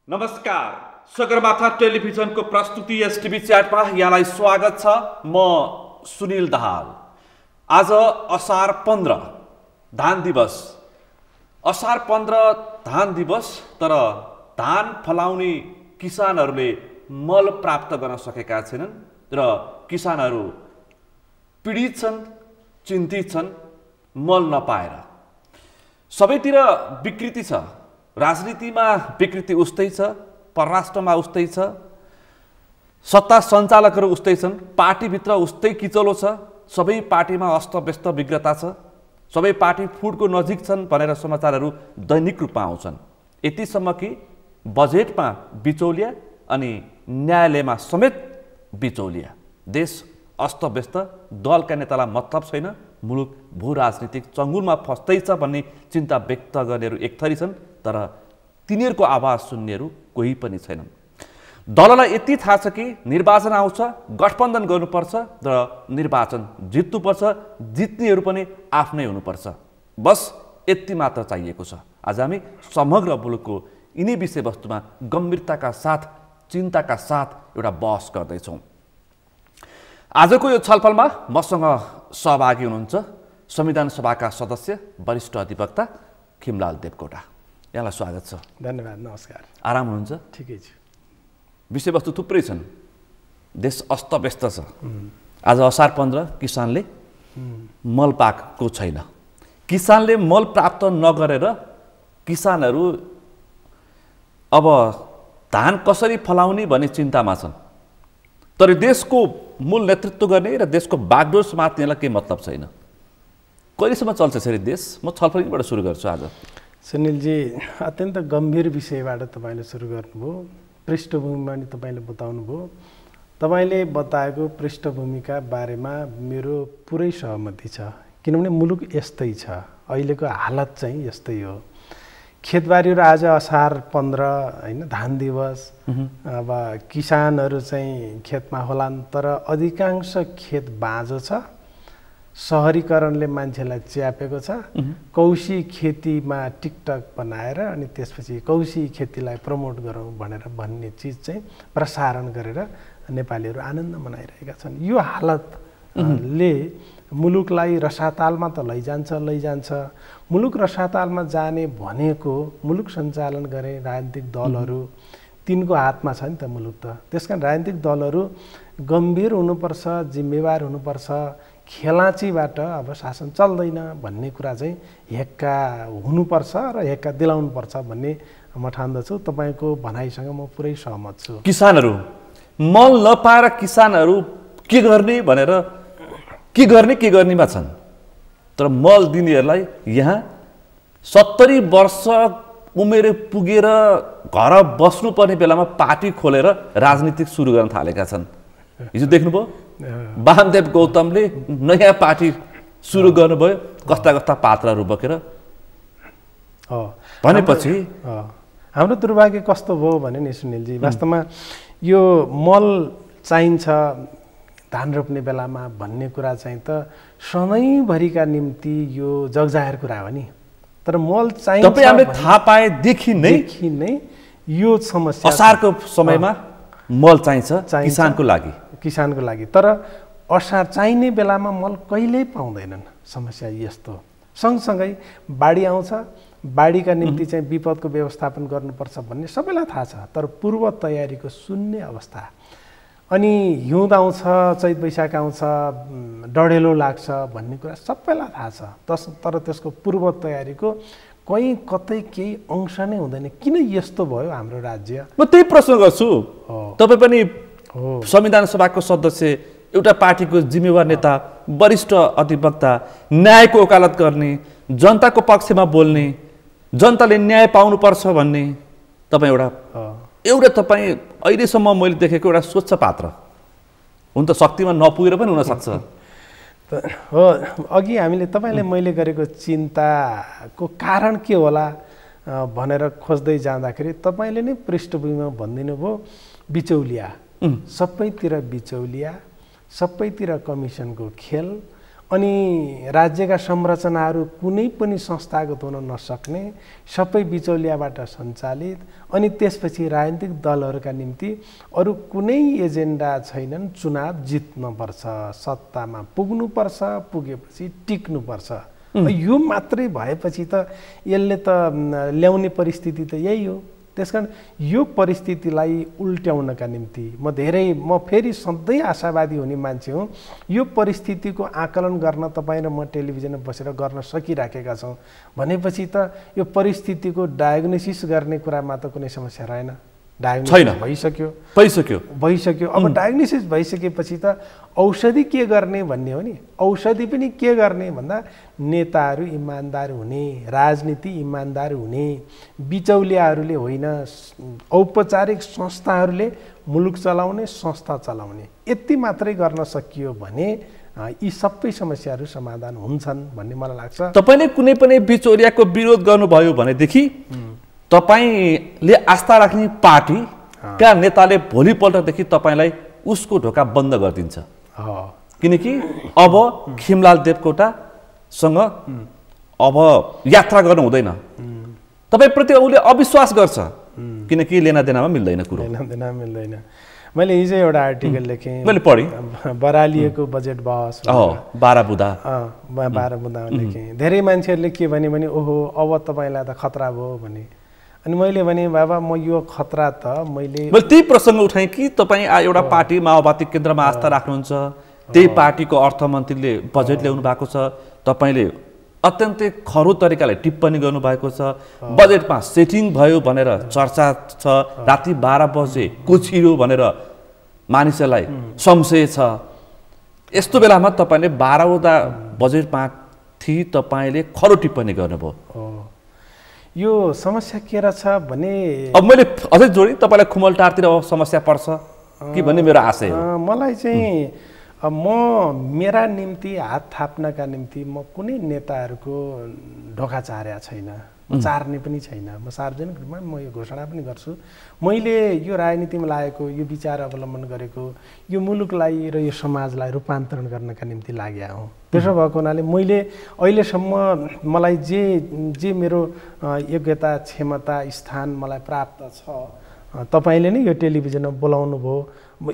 नमस्कार, सगरमाथा टेलिभिजनको प्रस्तुति एसटिभी च्याटमा यहाँलाई स्वागत छ। म सुनिल दाहाल। आज असार 15 धान दिवस। असार 15 धान दिवस, तर धान फलाउने किसानहरूले मल प्राप्त गर्न सकेका छैनन् र किसानहरू पीडित छन्, चिन्तित छन् मल नपाएर। सबैतिर विकृति छ। राजनीतिमा विकृति उस्तै छ, परराष्ट्रमा उस्तै छ, सत्ता सञ्चालकहरू उस्तै छन्, पार्टीभित्र उस्तै किचलो छ। सबै पार्टीमा अस्तव्यस्त विग्रता छ। सबै पार्टी फुटको नजिक छन् भनेर समाचारहरू दैनिक रूपमा आउँछन्। यतिसम्म कि बजेटमा बिचौलिया अनि न्यायालयमा समेत बिचौलिया। देश अस्तव्यस्त, दलका नेतालाई मतलब छैन, मुलुक भू राजनीतिक चङ्गुलमा फस्दैछ भन्ने चिन्ता व्यक्त गर्नेहरू एक थरी छन्, तर तिनीहरूको आवाज सुन्नेहरू कोही पनि छैनन्। दललाई यति थाहा छ कि निर्वाचन आउँछ, गठबन्धन गर्नुपर्छ र निर्वाचन जित्नुपर्छ, जित्नेहरू पनि आफ्नै हुनुपर्छ। बस यति मात्र चाहिएको छ। आज हामी समग्र मुलुकको यिनै विषयवस्तुमा गम्भीरताका साथ, चिन्ताका साथ एउटा बहस गर्दैछौँ। आजको यो छलफलमा मसँग सहभागी हुनुहुन्छ संविधान सभाका सदस्य वरिष्ठ अधिवक्ता खिमलाल देवकोटा। यहाँलाई स्वागत छ। धन्यवाद। नमस्कार। आराम हुनुहुन्छ? ठिकै छु। विषयवस्तु थुप्रै छन्। देश अस्तव्यस्त छ। आज असार 15 किसानले मल पाएको छैन। किसानले मल प्राप्त नगरेर किसानहरू अब धान कसरी फलाउने भन्ने चिन्तामा छन्। तर देशको मूल नेतृत्व गर्ने र देशको बागडोर समात्नेलाई केही मतलब छैन। कहिलेसम्म चल्छ यसरी देश? म छलफलबाट सुरु गर्छु। आज सुनिलजी, अत्यन्त गम्भीर विषयबाट तपाईँले सुरु गर्नुभयो। पृष्ठभूमिमा नि तपाईँले बताउनुभयो। तपाईँले बताएको पृष्ठभूमिका बारेमा मेरो पुरै सहमति छ। किनभने मुलुक यस्तै छ, अहिलेको हालत चाहिँ यस्तै हो। खेतबारीहरू आज असार 15 होइन, धान दिवस। अब किसानहरू चाहिँ खेतमा होलान्, तर अधिकांश खेत बाँझो छ। सहरीकरणले मान्छेलाई च्यापेको छ। कौशी खेतीमा टिकटक बनाएर अनि त्यसपछि कौशी खेतीलाई प्रमोट गरौँ भनेर भन्ने चिज चाहिँ प्रसारण गरेर नेपालीहरू आनन्द मनाइरहेका छन्। यो हालतले मुलुकलाई रसातालमा त लैजान्छ। मुलुक रसातालमा जाने भनेको मुलुक सञ्चालन गर्ने राजनीतिक दलहरू, तिनको हातमा छ नि त मुलुक त। त्यसकारण राजनीतिक दलहरू गम्भीर हुनुपर्छ, जिम्मेवार हुनुपर्छ। खेलाँचीबाट अब शासन चल्दैन भन्ने कुरा चाहिँ हेक्का हुनुपर्छ र हेक्का दिलाउनुपर्छ भन्ने म ठान्दछु। तपाईँको भनाइसँग म पुरै सहमत छु। किसानहरू मल नपाएर किसानहरू के गर्नेमा छन्। तर मल दिनेहरूलाई यहाँ 70 वर्ष उमेर पुगेर घर बस्नुपर्ने बेलामा पार्टी खोलेर राजनीतिक सुरु गर्न थालेका छन्। हिजो देख्नुभयो, वामदेव गौतमले नयाँ पार्टी सुरु गर्नुभयो। कस्ता पात्रहरू बोकेर भनेपछि हाम्रो दुर्भाग्य कस्तो भयो भने नि सुनिलजी, वास्तवमा यो मल चाहिन्छ धान रोप्ने बेलामा भन्ने कुरा चाहिँ त सधैँभरिका निम्ति यो जगजाहेर कुरा हो नि। तर मल चाहिन्छ हामीले थाहा पाएदेखि नै यो समस्या। असारको समयमा मल चाहिन्छ किसानको लागि। तर असार चाहिने बेलामा मल कहिल्यै पाउँदैनन्। समस्या यस्तो। सँगसँगै बाढी आउँछ, बाढीका निम्ति चाहिँ विपदको व्यवस्थापन गर्नुपर्छ भन्ने सबैलाई थाहा छ। तर पूर्व तयारीको शून्य अवस्था। अनि हिउँद आउँछ, चैत वैशाख आउँछ, डढेलो लाग्छ भन्ने कुरा सबैलाई थाहा छ। तर त्यसको पूर्व तयारीको कहीँ कतै केही अंश नै हुँदैन। किन यस्तो भयो हाम्रो राज्य? म त्यही प्रश्न गर्छु। तपाईँ पनि संविधान सभाको सदस्य, एउटा पार्टीको जिम्मेवार नेता, वरिष्ठ अधिवक्ता, न्यायको वकालत गर्ने, जनताको पक्षमा बोल्ने, जनताले न्याय पाउनुपर्छ भन्ने तपाईँ तपाईँ अहिलेसम्म मैले देखेको एउटा स्वच्छ पात्र हुन त शक्तिमा नपुगेर पनि हुनसक्छ। हो, अघि तपाईँले मैले गरेको चिन्ताको कारण के होला भनेर खोज्दै जाँदाखेरि तपाईँले नै पृष्ठभूमिमा भनिदिनु भयो। बिचौलिया, सबैतिर बिचौलिया, सबैतिर कमिसनको खेल। अनि राज्यका संरचनाहरू कुनै पनि संस्थागत हुन नसक्ने, सबै बिचौलियाबाट सञ्चालित, अनि त्यसपछि राजनीतिक दलहरूका निम्ति अरू कुनै एजेन्डा छैनन्। चुनाव जित्नुपर्छ, सत्तामा पुग्नुपर्छ, पुगेपछि टिक्नुपर्छ। यो मात्रै भएपछि त यसले त ल्याउने परिस्थिति त यही हो। त्यसकारण यो परिस्थितिलाई उल्ट्याउनका निम्ति म फेरि सधैँ आशावादी हुने मान्छे हुँ। यो परिस्थितिको आकलन गर्न तपाईँ र म टेलिभिजनमा बसेर गर्न सकिराखेका छौँ भनेपछि त यो परिस्थितिको डायग्नोसिस गर्ने कुरामा त कुनै समस्या रहेन। डायग्नोसिस भइसक्यो। अब डायग्नोसिस भइसकेपछि त औषधि के गर्ने भन्ने हो नि। औषधि पनि के गर्ने भन्दा नेताहरू इमान्दार हुने, राजनीति इमान्दार हुने, बिचौलियाहरूले होइन, औपचारिक संस्थाहरूले मुलुक चलाउने, संस्था चलाउने, यति मात्रै गर्न सकियो भने यी सबै समस्याहरू समाधान हुन्छन् भन्ने मलाई लाग्छ। तपाईँले कुनै पनि बिचौलियाको विरोध गर्नुभयो भनेदेखि तपाईले आस्था राख्ने पार्टीका नेताले भोलिपल्टदेखि तपाईँलाई उसको ढोका बन्द गरिदिन्छ। किनकि अब खिमलाल देवकोटासँग अब यात्रा गर्नु हुँदैन। तपाईँप्रति उसले अविश्वास गर्छ, किनकि लेनादेनामा मिल्दैन कुरो। लेनादेनामा मिल्दैन। मैले हिजो एउटा आर्टिकल लेखेँ, मैले पढेँ, बरालिएको बजेट बहस 12 बुँदा लेखेँ। धेरै मान्छेहरूले के भने ओहो अब तपाईँलाई त खतरा भयो भने। अनि मैले भने बाबा म यो खतरा त मैले त्यही प्रसङ्ग उठाएँ कि तपाईँ एउटा पार्टी माओवादी केन्द्रमा आस्था राख्नुहुन्छ, त्यही पार्टीको अर्थमन्त्रीले बजेट ल्याउनु भएको छ, तपाईँले अत्यन्तै खरो तरिकाले टिप्पणी गर्नुभएको छ, बजेटमा सेटिङ भयो भनेर चर्चा छ, राति 12 बजे कुछिरो भनेर मानिसहरूलाई संशय छ। यस्तो बेलामा तपाईँले 12 वटा बजेटमाथि तपाईँले खरो टिप्पणी गर्नुभयो। यो समस्या के रहेछ भने अब मैले अझै जोडी तपाईँलाई खुमलटारतिर समस्या पर्छ कि भन्ने मेरो आशय हो। मलाई चाहिँ म मेरा निम्ति हात थाप्नका निम्ति म कुनै नेताहरूको ढोका चारेका छैन, चार्ने पनि छैन। म सार्वजनिक रूपमा म यो घोषणा पनि गर्छु, मैले यो राजनीतिमा लागेको, यो विचार अवलम्बन गरेको यो मुलुकलाई र यो समाजलाई रूपान्तरण गर्नका निम्ति लागेका हुँ। त्यसो भएको हुनाले मैले अहिलेसम्म मलाई जे मेरो योग्यता, क्षमता, स्थान मलाई प्राप्त छ, तपाईँले नै यो टेलिभिजनमा बोलाउनु भयो,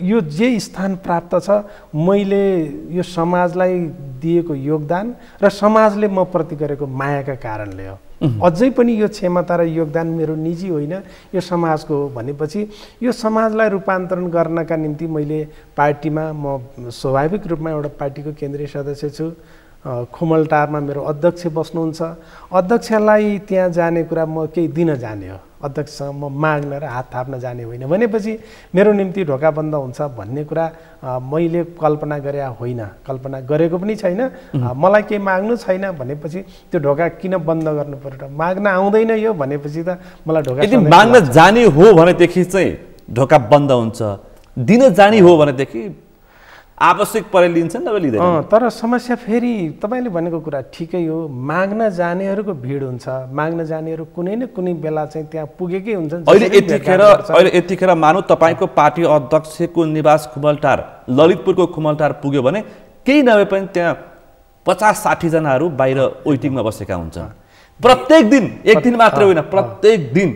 यो जे स्थान प्राप्त छ मैले यो समाजलाई दिएको योगदान र समाजले म प्रति गरेको मायाका कारणले हो। अझै पनि यो क्षमता र योगदान मेरो निजी होइन, यो समाजको हो भनेपछि यो समाजलाई रूपान्तरण गर्नका निम्ति मैले पार्टीमा म स्वाभाविक रूपमा एउटा पार्टीको केन्द्रीय सदस्य छु। खुमलटारमा मेरो अध्यक्ष बस्नुहुन्छ। अध्यक्षलाई त्यहाँ जाने कुरा म केही दिन जाने हो, अध्यक्षसँग म माग्न र हात थाप्न जाने होइन भनेपछि मेरो निम्ति ढोका बन्द हुन्छ भन्ने कुरा मैले कल्पना गरे होइन, कल्पना गरेको पनि छैन। मलाई केही माग्नु छैन भनेपछि त्यो ढोका किन बन्द गर्नु पर्यो? माग्न आउँदैन यो भनेपछि त मलाई ढोका यदि माग्न जाने हो भनेदेखि चाहिँ ढोका बन्द हुन्छ, दिन जाने हो भनेदेखि आवश्यक परे लिन्छन् नभए लिँदैन। तर समस्या फेरि तपाईँले भनेको कुरा ठिकै हो, माग्न जानेहरूको भिड हुन्छ, माग्न जानेहरू कुनै न कुनै बेला चाहिँ त्यहाँ पुगेकै हुन्छन्। अहिले यतिखेर मानौ तपाईँको पार्टी अध्यक्षको निवास खुमलटार, ललितपुरको खुमलटार पुग्यो भने केही नभए पनि त्यहाँ 50-60 जनाहरू बाहिर वेटिङमा बसेका हुन्छन् प्रत्येक दिन। एक दिन मात्र होइन, प्रत्येक दिन।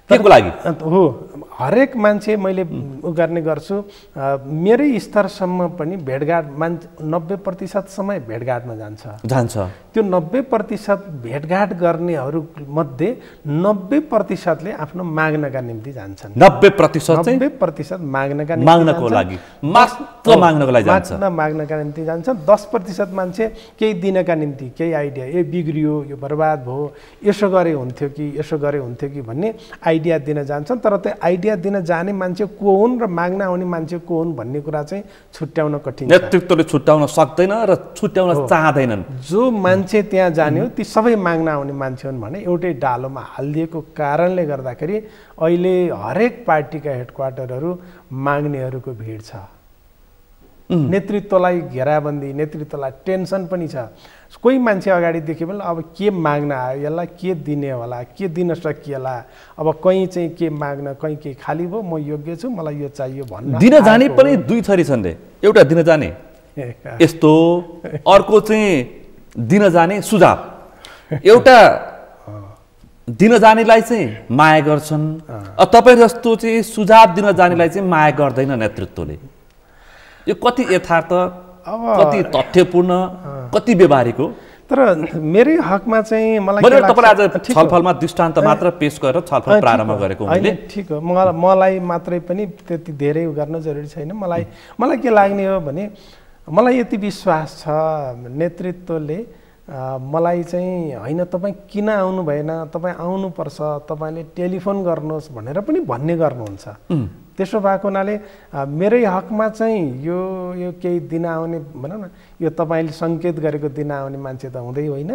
केको लागि हो? हरेक मान्छे मैले गर्ने गर्छु, मेरै स्तरसम्म पनि भेटघाट 90% समय भेटघाटमा जान्छ। त्यो 90% भेटघाट गर्नेहरू मध्ये 90%ले आफ्नो माग्नका निम्ति जान्छन्। 90% माग्नका लागि मात्र माग्नका निम्ति जान्छन्। 10% मान्छे केही दिनका निम्ति, केही आइडिया, यो बिग्रियो, यो बर्बाद भयो, यसो गरे हुन्थ्यो कि भन्ने आइडिया दिन जान्छन्। तर त्यो आइडिया दिन जाने मान्छे को हुन् र माग्न आउने मान्छे को हुन् भन्ने कुरा चाहिँ छुट्याउन कठिन छ। नेतृत्वले छुट्याउन सक्दैन र छुट्याउन चाहँदैनन्। जो मान्छे त्यहाँ जाने हो ती सबै माग्न आउने मान्छे हुन् भने एउटै डालोमा हालिदिएको कारणले गर्दाखेरि अहिले हरेक पार्टीका हेडक्वार्टरहरू माग्नेहरूको भिड छ। नेतृत्वलाई घेराबन्दी, नेतृत्वलाई टेन्सन पनि छ। कोही मान्छे अगाडि देख्यो भने अब के माग्न आयो, यसलाई के दिने होला, के दिन सकिएला, अब कहीँ चाहिँ के माग्न, कहीँ के खाली भयो, म योग्य छु, मलाई यो चाहियो भन्न। दिन जाने पनि दुई थरी छन् रे। एउटा दिन जाने यस्तो अर्को चाहिँ दिन जाने सुझाव एउटा दिन जानेलाई चाहिँ माया गर्छन् तपाईँ जस्तो चाहिँ सुझाव दिन जानेलाई चाहिँ माया गर्दैन नेतृत्वले यो कति यथार्थ कति तथ्यपूर्ण कति व्यवहारिक हो तर मेरै हकमा चाहिँ मलाई तपाईले आज छलफलमा दृष्टान्त मात्र पेश गरेर छलफल प्रारम्भ गरेको मैले ठीक हो मलाई मात्रै पनि त्यति धेरै गर्न जरुरी छैन मलाई के लाग्ने हो भने मलाई यति विश्वास छ नेतृत्वले मलाई चाहिँ हैन तपाईँ किन आउनु भएन तपाईँ आउनुपर्छ तपाईले टेलिफोन गर्नुहोस् भनेर पनि भन्ने गर्नुहुन्छ त्यसो भएको हुनाले मेरै हकमा चाहिँ यो केही दिन आउने भनौँ न यो तपाईँले सङ्केत गरेको दिन आउने मान्छे त हुँदै होइन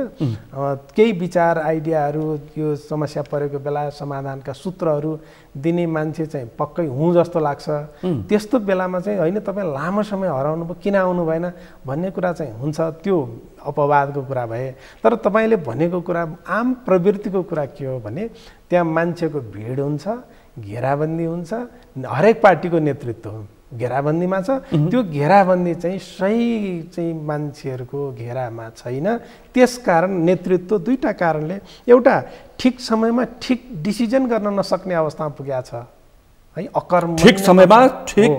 केही विचार आइडियाहरू यो समस्या परेको बेला समाधानका सूत्रहरू दिने मान्छे चाहिँ पक्कै हुँ जस्तो लाग्छ त्यस्तो बेलामा चाहिँ होइन तपाईँ लामो समय हराउनु भयो किन आउनु भएन भन्ने कुरा चाहिँ हुन्छ त्यो अपवादको कुरा भए तर तपाईँले भनेको कुरा आम प्रवृत्तिको कुरा के हो भने त्यहाँ मान्छेको भिड हुन्छ घेराबन्दी हुन्छ हरेक पार्टीको नेतृत्व घेराबन्दीमा छ त्यो घेराबन्दी चाहिँ सही चाहिँ मान्छेहरूको घेरामा छैन त्यसकारण नेतृत्व दुईटा कारणले एउटा ठिक समयमा ठिक डिसिजन गर्न नसक्ने अवस्थामा पुगेको छ है अकर्मण्य ठिक समयमा ठिक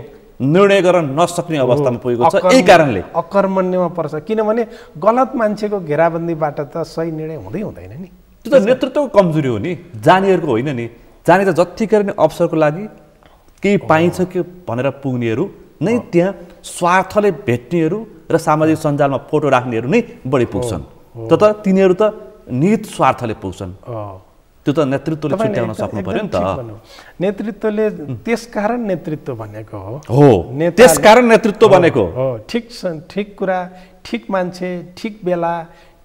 निर्णय गर्न नसक्ने अवस्थामा पुगेको छ यही कारणले अकर्मण्यमा पर्छ किनभने गलत मान्छेको घेराबन्दीबाट त सही निर्णय हुँदैन नि त्यो त नेतृत्वको कमजोरी हो नि जानेहरूको होइन नि जाने त जत्तिकै नै अवसरको लागि केही पाइन्छ कि भनेर पुग्नेहरू नै त्यहाँ स्वार्थले भेट्नेहरू र सामाजिक सञ्जालमा फोटो राख्नेहरू नै बढी पुग्छन् त तिनीहरू त निहित स्वार्थले पुग्छन् त्यो त नेतृत्वले छुट्याउन सक्नु पर्यो नि त नेतृत्वले त्यसकारण नेतृत्व भनेको हो त्यसकारण नेतृत्व भनेको हो ठिक कुरा ठिक मान्छे ठिक बेला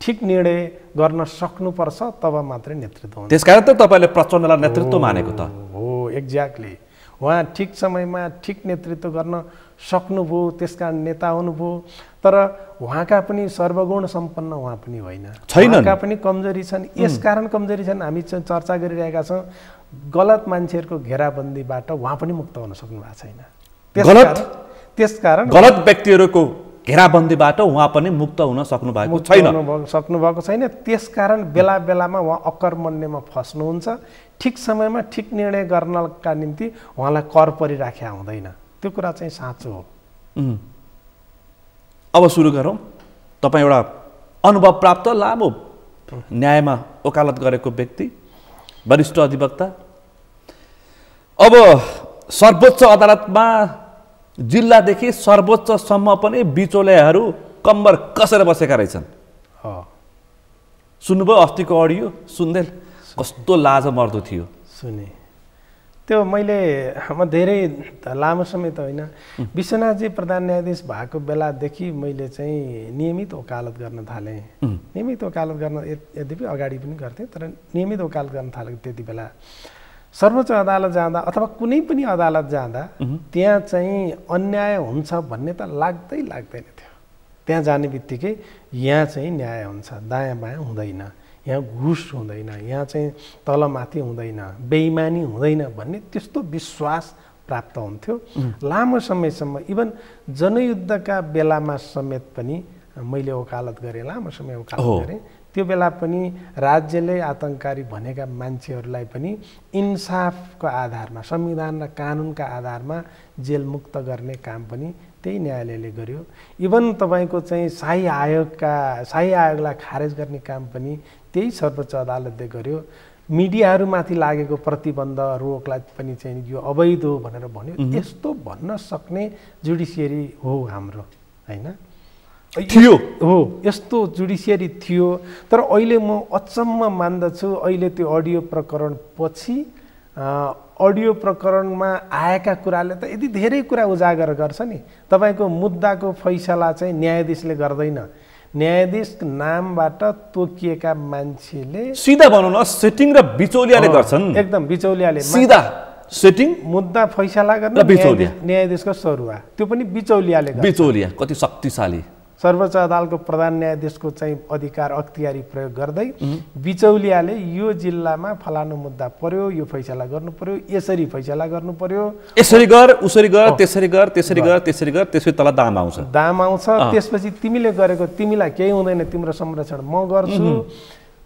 ठिक निर्णय गर्न सक्नुपर्छ तब मात्रै नेतृत्व हुन्छ त्यसकारण त तपाईँले प्रचण्डलाई नेतृत्व मानेको त हो एक्ज्याक्टली उहाँ ठिक समयमा ठिक नेतृत्व गर्न सक्नुभयो त्यसकारण नेता हुनुभयो तर उहाँका पनि सर्वगुण सम्पन्न उहाँ पनि होइन उहाँका पनि कमजोरी छन् यसकारण कमजोरी छन् हामी चर्चा गरिरहेका छौँ गलत मान्छेहरूको घेराबन्दीबाट उहाँ पनि मुक्त हुन सक्नु भएको छैन त्यसकारण गलत व्यक्तिहरूको घेराबन्दीबाट उहाँ पनि मुक्त हुन सक्नु भएको छैन त्यसकारण बेला बेलामा उहाँ अकर्मण्यमा फस्नुहुन्छ ठिक समयमा ठिक निर्णय गर्नका निम्ति उहाँलाई कर परिराख्या हुँदैन त्यो कुरा चाहिँ साँचो हो अब सुरु गरौँ तपाईँ एउटा अनुभव प्राप्त लामो न्यायमा वकालत गरेको व्यक्ति वरिष्ठ अधिवक्ता अब सर्वोच्च अदालतमा जिल्लादेखि सर्वोच्चसम्म पनि बिचौलियाहरू कम्बर कसेर बसेका रहेछन् सुन्नुभयो अस्तिको अडियो सुन्दै कस्तो लाजमर्दो थियो सुने त्यो मैले धेरै लामो समय त होइन विश्वनाथजी प्रधान न्यायाधीश भएको बेलादेखि मैले चाहिँ नियमित वकालत गर्न थालेँ नियमित वकालत गर्न यद्यपि अगाडि पनि गर्थेँ तर नियमित वकालत गर्न थालेको त्यति बेला सर्वोच्च अदालत जाँदा अथवा कुनै पनि अदालत जाँदा त्यहाँ चाहिँ अन्याय हुन्छ भन्ने त लाग्दैन थियो त्यहाँ जाने बित्तिकै यहाँ चाहिँ न्याय हुन्छ दायाँ बायाँ हुँदैन यहाँ घुस हुँदैन यहाँ चाहिँ तलमाथि हुँदैन बेइमानी हुँदैन भन्ने त्यस्तो विश्वास प्राप्त हुन्थ्यो लामो समयसम्म इभन जनयुद्धका बेलामा समेत पनि मैले वकालत गरेँ लामो समय वकालत गरेँ त्यो बेला पनि राज्यले आतङ्ककारी भनेका मान्छेहरूलाई पनि इन्साफको आधारमा संविधान र कानुनका आधारमा जेलमुक्त गर्ने काम पनि त्यही न्यायालयले गर्यो इभन तपाईँको चाहिँ शाही आयोगलाई खारेज गर्ने काम पनि त्यही सर्वोच्च अदालतले गर्यो मिडियाहरूमाथि लागेको प्रतिबन्ध रोकलाई पनि चाहिँ यो अवैध हो भनेर भन्यो यस्तो भन्न सक्ने जुडिसियरी हो हाम्रो होइन थियो हो यस्तो जुडिसियरी थियो तर अहिले म अचम्म मान्दछु अहिले त्यो अडियो प्रकरण पछि अडियो प्रकरणमा आएका कुराले त यति धेरै कुरा उजागर गर्छ नि तपाईँको मुद्दाको फैसला चाहिँ न्यायाधीशले गर्दैन न्यायाधीश नामबाट तोकिएका मान्छेले सिधा भनौँ न सेटिङ र बिचौलियाले गर्छन् एकदम बिचौलियाले सिधा सेटिङ मुद्दा फैसला गर्न न्यायाधीशको सरुवा त्यो पनि बिचौलिया कति शक्तिशाली सर्वोच्च अदालतको प्रधान न्यायाधीशको चाहिँ अधिकार अख्तियारी प्रयोग गर्दै बिचौलियाले यो जिल्लामा फलानु मुद्दा पर्यो, यो फैसला गर्नु पर्यो, यसरी फैसला गर्नु पर्यो, यसरी गर, उसरी गर, त्यसरी गर, त्यसरी गर, त्यसरी गर, त्यसै तल दाम आउँछ। दाम आउँछ। त्यसपछि तिमीले गरेको तिमीलाई केही हुँदैन, तिम्रो संरक्षण म गर्छु।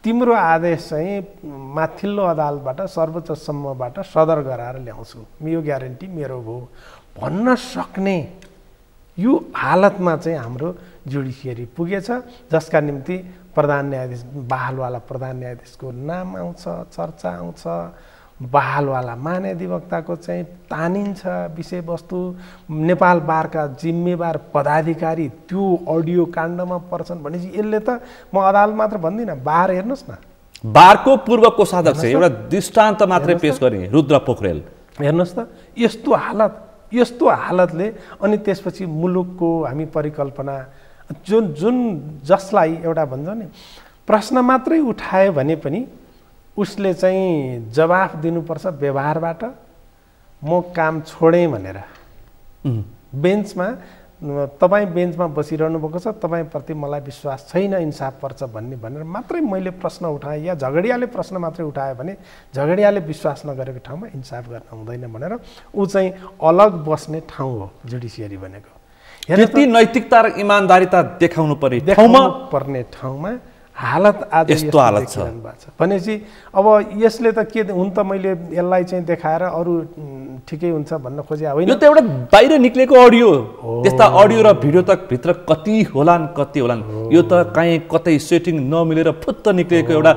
तिम्रो आदेश चाहिँ माथिल्लो अदालतबाट सर्वोच्चसम्मबाट सदर गराएर ल्याउँछु, यो ग्यारेन्टी मेरो भयो भन्न सक्ने यो हालतमा चाहिँ हाम्रो जुडिसियरी पुगेछ, जसका निम्ति प्रधान न्यायाधीश बहालवाला प्रधान न्यायाधीशको नाम आउँछ, चर्चा आउँछ, बहालवाला महाधिवक्ताको चाहिँ तानिन्छ विषयवस्तु। नेपाल बारका जिम्मेवार पदाधिकारी त्यो अडियो काण्डमा पर्छन् भनेपछि यसले त म अदालत मात्र भन्दिनँ, बार हेर्नुहोस् न, बारको पूर्व कोषाध्यक्ष एउटा दृष्टान्त मात्रै पेश गर्ने रुद्र पोखरेल हेर्नुहोस् त यस्तो हालतले। अनि त्यसपछि मुलुकको हामी परिकल्पना जुन जसलाई एउटा भन्छ नि प्रश्न मात्रै उठायो भने पनि उसले चाहिँ जवाफ दिनुपर्छ व्यवहारबाट, म काम छोडेँ भनेर। बेन्चमा तपाईँ बेन्चमा बसिरहनु भएको छ, तपाईँप्रति मलाई विश्वास छैन, इन्साफ पर्छ भनेर मात्रै मैले प्रश्न उठाएँ या झगडियाले प्रश्न मात्रै उठायो भने झगडियाले विश्वास नगरेको ठाउँमा इन्साफ गर्न हुँदैन भनेर ऊ चाहिँ अलग बस्ने ठाउँ हो जुडिसियरी भनेको। यति नैतिकता र इमानदारिता देखाउनु पर्ने ठाउँमा हालत आज यस्तो हालत छ भनेपछि अब यसले त के हुन त मैले यसलाई चाहिँ देखाएर अरू ठिकै हुन्छ भन्न खोजे होइन। यो त एउटा बाहिर निक्लेको अडियो, त्यस्ता अडियो र भिडियो त भित्र कति होलान्। यो त कहीँ कतै सेटिङ नमिलेर फुत्त निक्लेको एउटा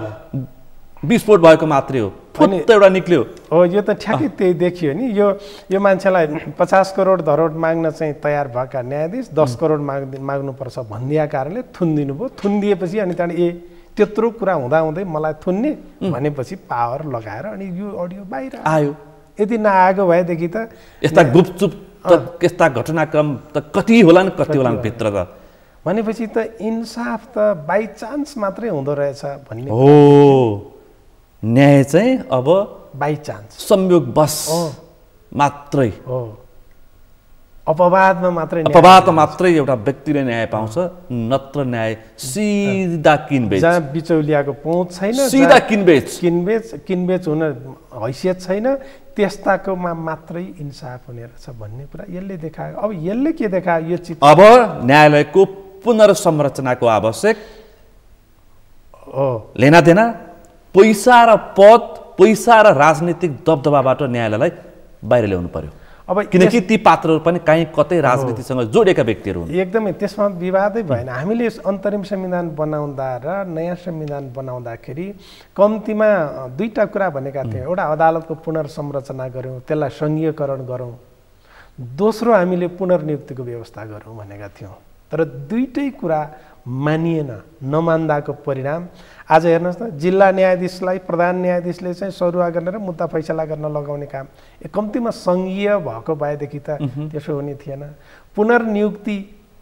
विस्फोट भएको मात्रै हो, फुत्त एउटा निक्ल्यो हो। यो त ठ्याक्कै त्यही देखियो नि। यो मान्छेलाई 50 करोड धरोड माग्न चाहिँ तयार भएका न्यायाधीश 10 करोड माग्नुपर्छ भनिदिएका कारणले थुनिदिनु भयो। थुनिदिएपछि अनि त्यहाँदेखि त्यत्रो कुरा हुँदाहुँदै मलाई थुन्ने भनेपछि पावर लगाएर अनि यो अडियो बाहिर आयो। यदि नआएको भएदेखि त यस्ता गुपचुप यस्ता घटनाक्रम त कति होलान् भित्र त भनेपछि त इन्साफ त बाई चान्स मात्रै हुँदो रहेछ भन्ने हो। न्याय चाहिँ अब बाई चान्स संयोगवश मात्रै हो, अपवादमा मात्रै एउटा व्यक्तिले न्याय पाउँछ, नत्र न्याय सिधा किनबेच, जहाँ बिचौलियाको पहुँच छैन, सिधा किनबेच हुन हैसियत छैन, त्यस्ताकोमा मात्रै इन्साफ हुने रहेछ भन्ने कुरा यसले देखायो। अब यसले के देखायो? यो चित्र अब न्यायालयको पुनर्संरचनाको आवश्यक हो। लेनादेना पैसा र पद, पैसा र राजनीतिक दबदबाबाट न्यायालयलाई बाहिर ल्याउनु पर्यो। अब किनकि ती पात्रहरू पनि कहीँ कतै राजनीतिसँग जोडेका व्यक्तिहरू हुन्। एकदमै त्यसमा विवादै भएन। हामीले अन्तरिम संविधान बनाउँदा र नयाँ संविधान बनाउँदाखेरि कम्तीमा दुईटा कुरा भनेका थियौँ। एउटा अदालतको पुनर्संरचना गऱ्यौँ, त्यसलाई सङ्घीयकरण गरौँ। दोस्रो हामीले पुनर्नियुक्तिको व्यवस्था गरौँ भनेका थियौँ। तर दुईटै कुरा मानिएन। नमान्दाको परिणाम आज हेर्नुहोस् न, जिल्ला न्यायाधीशलाई प्रधान न्यायाधीशले चाहिँ सरुवा गरेर मुद्दा फैसला गर्न लगाउने काम कम्तीमा सङ्घीय भएको भएदेखि त त्यसो हुने थिएन। पुनर्नियुक्ति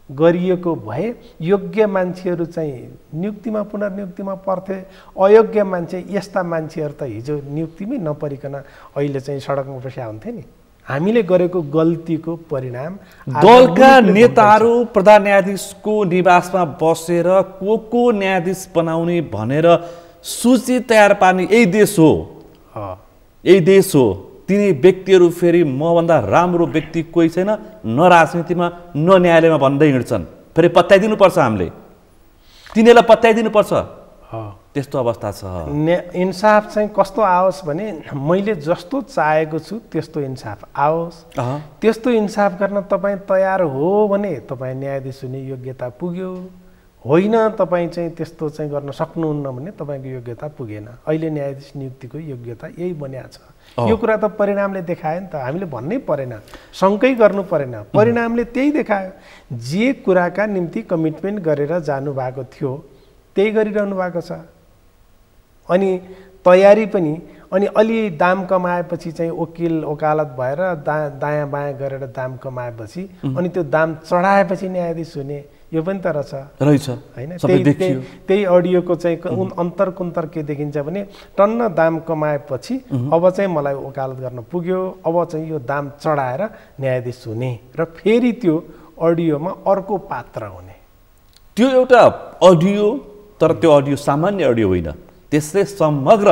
गरिएको भए योग्य मान्छेहरू चाहिँ नियुक्तिमा पुनर्नियुक्तिमा पर्थे, अयोग्य मान्छे यस्ता मान्छेहरू त हिजो नियुक्तिमै नपरिकन अहिले चाहिँ सडकमा बस्या हुन्थे नि। हामीले गरेको गल्तीको परिणाम दलका नेताहरू प्रधान न्यायाधीशको निवासमा बसेर को न्यायाधीश बनाउने भनेर सूची तयार पार्ने यही देश हो। तिनी व्यक्तिहरू फेरि मभन्दा राम्रो व्यक्ति कोही छैन, न राजनीतिमा न न्यायालयमा भन्दै हिँड्छन्। फेरि पत्याइदिनुपर्छ, हामीले तिनीहरूलाई पत्याइदिनुपर्छ। त्यस्तो अवस्था छ। इन्साफ चाहिँ कस्तो आओस् भने मैले जस्तो चाहेको छु त्यस्तो इन्साफ आओस्। त्यस्तो इन्साफ गर्न तपाईँ तयार हो भने तपाईँ न्यायाधीश हुने योग्यता पुग्यो, होइन तपाईँ चाहिँ त्यस्तो चाहिँ गर्न सक्नुहुन्न भने तपाईँको योग्यता पुगेन। अहिले न्यायाधीश नियुक्तिको योग्यता यही बनिएको छ। यो कुरा त परिणामले देखायो नि त, हामीले भन्नै परेन, शङ्कै गर्नु परेन। परिणामले त्यही देखायो। जे कुराका निम्ति कमिटमेन्ट गरेर जानुभएको थियो त्यही गरिरहनु भएको छ। अनि तयारी पनि अनि अलि दाम कमाएपछि चाहिँ वकालत भएर दायाँ बायाँ गरेर दाम कमाएपछि अनि त्यो दाम चढाएपछि न्यायाधीश हुने यो पनि त रहेछ हैन। त्यही अडियोको चाहिँ अन्तर कुन्तर के देखिन्छ भने टन्न दाम कमाएपछि अब चाहिँ मलाई वकालत गर्न पुग्यो, अब चाहिँ यो दाम चढाएर न्यायाधीश हुने र फेरि त्यो अडियोमा अर्को पात्र हुने। त्यो एउटा अडियो, तर त्यो अडियो सामान्य अडियो होइन, त्यसले समग्र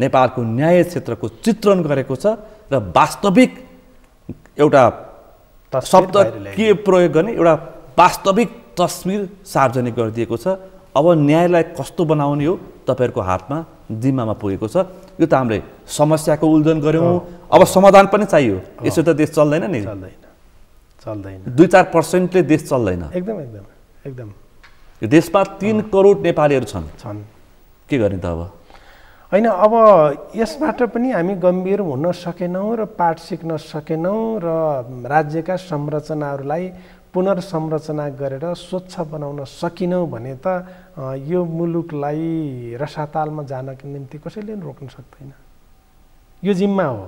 नेपालको न्याय क्षेत्रको चित्रण गरेको छ र वास्तविक एउटा शब्द के प्रयोग गर्ने एउटा वास्तविक तस्बिर सार्वजनिक गरिदिएको छ। अब न्यायलाई कस्तो बनाउने हो तपाईँहरूको हातमा, जिम्मामा पुगेको छ। यो त हामीले समस्याको उल्जन गऱ्यौँ, अब समाधान पनि चाहियो। यसो त देश चल्दैन नि, चल्दैन। 2-4%ले देश चल्दैन। एकदम यो देशमा 3 करोड नेपालीहरू छन्। के गर्ने त अब? होइन, अब यसबाट पनि हामी गम्भीर हुन सकेनौँ र पाठ सिक्न सकेनौँ र राज्यका संरचनाहरूलाई पुनर्संरचना गरेर स्वच्छ बनाउन सकिनौँ भने त यो मुलुकलाई रसातालमा जानका निम्ति कसैले पनि रोक्न सक्दैन। यो जिम्मा हो।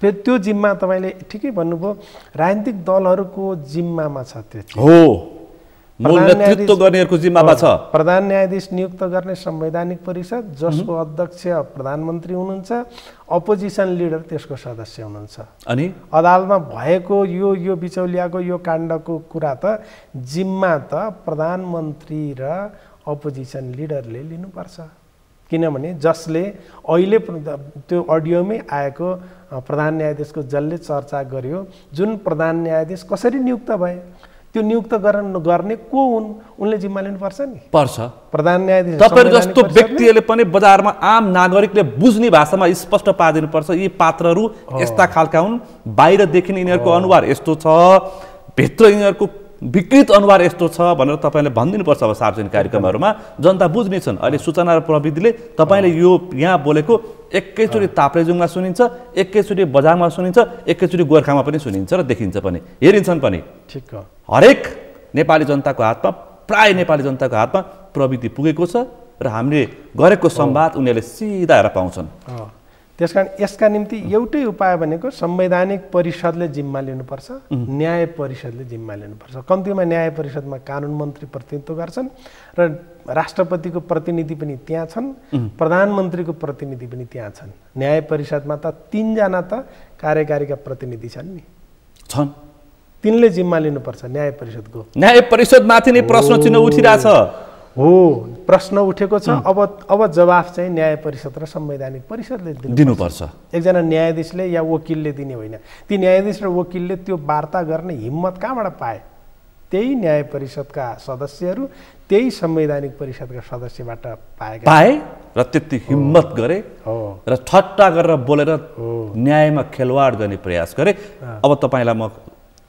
फेरि त्यो जिम्मा तपाईँले ठिकै भन्नुभयो, राजनीतिक दलहरूको जिम्मामा छ। त्यो हो, मूल नेतृत्व गर्नेहरूको जिम्मामा छ। प्रधान न्यायाधीश नियुक्त गर्ने संवैधानिक परिषद, जसको अध्यक्ष प्रधानमन्त्री हुनुहुन्छ, अपोजिसन लिडर त्यसको सदस्य हुनुहुन्छ। अनि अदालतमा भएको यो बिचौलियाको यो काण्डको कुरा त जिम्मा त प्रधानमन्त्री र अपोजिसन लिडरले लिनुपर्छ। किनभने जसले अहिले त्यो अडियोमै आएको प्रधान न्यायाधीशको जसले चर्चा गर्यो, जुन प्रधान न्यायाधीश कसरी नियुक्त भए, त्यो नियुक्त गर्ने को हुन्, उनले जिम्मा लिनुपर्छ नि। पर्छ। प्रधान न्यायाधीश तपाईहरु जस्तो व्यक्तिले पनि बजारमा आम नागरिकले बुझ्ने भाषामा स्पष्ट पादिनुपर्छ। यी पात्रहरू यस्ता खालका हुन्, बाहिर देखिने यिनीहरूको अनुहार यस्तो छ, भित्र यिनीहरूको विकृत अनुहार यस्तो छ भनेर तपाईले भनिदिनुपर्छ। अब सार्वजनिक कार्यक्रमहरूमा जनता बुझ्नेछन्। अहिले सूचना र प्रविधिले तपाईले यो यहाँ बोलेको एकैचोटि ताप्लेजुङमा सुनिन्छ, एकैचोटि बजारमा सुनिन्छ, एकैचोटि गोर्खामा पनि सुनिन्छ र देखिन्छ पनि, हेरिन्छन् पनि। ठिक हो। हरेक नेपाली जनताको हातमा, प्राय नेपाली जनताको हातमा प्रविधि पुगेको छ र हामीले गरेको संवाद उनीहरूले सिधा हेरेर पाउँछन्। त्यसकारण यसका निम्ति एउटै उपाय भनेको संवैधानिक परिषदले जिम्मा लिनुपर्छ, न्याय परिषदले जिम्मा लिनुपर्छ। कम्तीमा न्याय परिषदमा कानुन मन्त्री प्रतिनिधित्व गर्छन् र राष्ट्रपतिको प्रतिनिधि पनि त्यहाँ छन्, प्रधानमन्त्रीको प्रतिनिधि पनि त्यहाँ छन्। न्याय परिषदमा त 3 जना त कार्यकारीका प्रतिनिधि छन् नि, छन्। तिनले जिम्मा लिनुपर्छ न्याय परिषदको। न्याय परिषदमाथि नै प्रश्न चिन्ह उठिरहेछ। हो, प्रश्न उठेको छ। अब जवाफ चाहिँ न्याय परिषद र संवैधानिक परिषदले दिनुपर्छ। एकजना न्यायाधीशले या वकिलले दिने होइन। ती न्यायाधीश र वकिलले त्यो वार्ता गर्ने हिम्मत कहाँबाट पाए? त्यही न्याय परिषदका सदस्यहरू, त्यही संवैधानिक परिषदका सदस्यबाट पाए र त्यति हिम्मत गरे र ठट्टा गरेर बोलेर न्यायमा खेलवाड गर्ने प्रयास गरे। अब तपाईँलाई म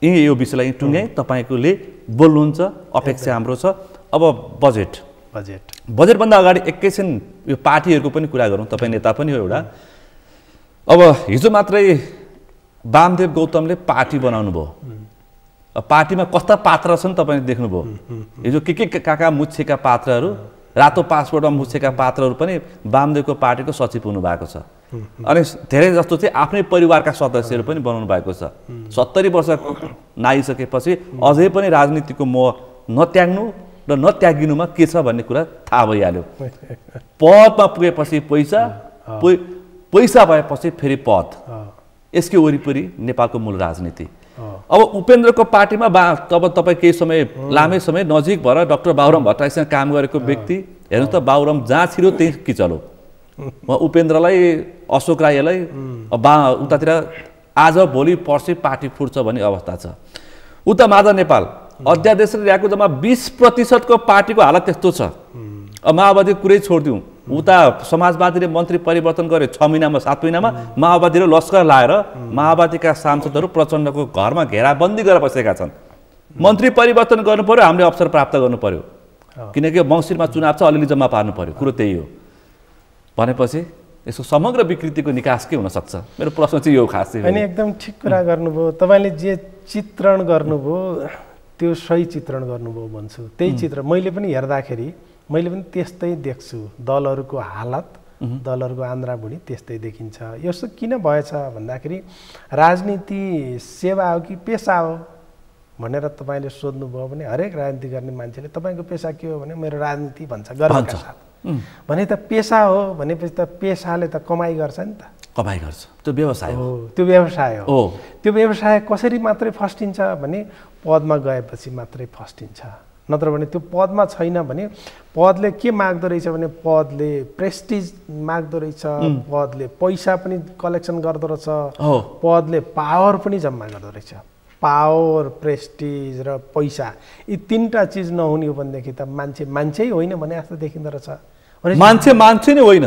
यो विषयलाई टुङ्गाएँ, तपाईँले बोल्नुहुन्छ, अपेक्षा हाम्रो छ। अब बजेटभन्दा अगाडि एकैछिन यो पार्टीहरूको पनि कुरा गरौँ। तपाईँ नेता पनि हो एउटा। अब हिजो मात्रै वामदेव गौतमले पार्टी बनाउनु भयो। पार्टीमा कस्ता पात्र छन् तपाईँले देख्नुभयो। हिजो के काका मुछेका पात्रहरू, रातो पासपोर्टमा मुछेका पात्रहरू पनि वामदेवको पार्टीको सचिव हुनुभएको छ। अनि धेरै जस्तो चाहिँ आफ्नै परिवारका सदस्यहरू पनि बनाउनु भएको छ। 70 वर्ष नाइसकेपछि अझै पनि राजनीतिको मोह नत्याग्नु र नत्यागिनुमा के छ भन्ने कुरा थाहा भइहाल्यो। पदमा पुगेपछि पैसा, पैसा भएपछि फेरि पद, यसकै वरिपरि नेपालको मूल राजनीति। अब उपेन्द्रको पार्टीमा तब तपाईँ केही समय, लामै समय नजिक भएर डाक्टर बाबुराम भट्टराईसँग काम गरेको व्यक्ति, हेर्नुहोस् त, बाबुराम जहाँ छिर्यो त्यही किचलो। उपेन्द्रलाई, अशोक राईलाई उतातिर आज भोलि पर्सि पार्टी फुट्छ भन्ने अवस्था छ। उता माझा नेपाल अध्यादेशले ल्याएको जम्मा 20% को पार्टीको हालत त्यस्तो छ। माओवादी कुरै छोडिदिउँ, उता समाजवादीले मन्त्री परिवर्तन गरे 6 महिनामा 7 महिनामा, माओवादीले लस्कर लाएर माओवादीका सांसदहरू प्रचण्डको घरमा घेराबन्दी गरेर बसेका छन्। मन्त्री परिवर्तन गर्नु पर्यो, हामीले अवसर प्राप्त गर्नु पर्यो, किनकि मङ्सिरमा चुनाव छ, अलिअलि जम्मा पार्नु पर्यो। कुरो त्यही हो भनेपछि यसको समग्र विकृतिको निकास के हुन सक्छ? मेरो प्रश्न चाहिँ यो खास चाहिँ। अनि एकदम ठिक कुरा गर्नुभयो तपाईँले। जे चित्रण गर्नुभयो त्यो सही चित्रण गर्नुभयो भन्छु। त्यही चित्र मैले पनि हेर्दाखेरि मैले पनि त्यस्तै देख्छु। दलहरूको हालत, दलहरूको आन्द्राभुँडी त्यस्तै देखिन्छ। यस्तो किन भएछ भन्दाखेरि राजनीति सेवा हो कि पेसा हो भनेर तपाईँले सोध्नुभयो भने हरेक राजनीति गर्ने मान्छेले तपाईँको पेसा के हो भने मेरो राजनीति भन्छ गर्वका साथ। भने त पेसा हो भनेपछि त पेसाले त कमाइ गर्छ नि त। कमाइ गर्छ, त्यो व्यवसाय हो। त्यो व्यवसाय हो। त्यो व्यवसाय कसरी मात्रै फस्टिन्छ भने पदमा गएपछि मात्रै फस्टिन्छ, नत्र भने त्यो पदमा छैन भने पदले के माग्दो रहेछ भने पदले प्रेस्टिज माग्दो रहेछ, पदले पैसा पनि कलेक्सन गर्दो रहेछ, पदले पावर पनि जम्मा गर्दो रहेछ। पावर, प्रेस्टिज र पैसा यी तीनटा चिज नहुने हो भनेदेखि त मान्छे मान्छे होइन भने जस्तो देखिँदो रहेछ। मान्छे मान्छे नै होइन,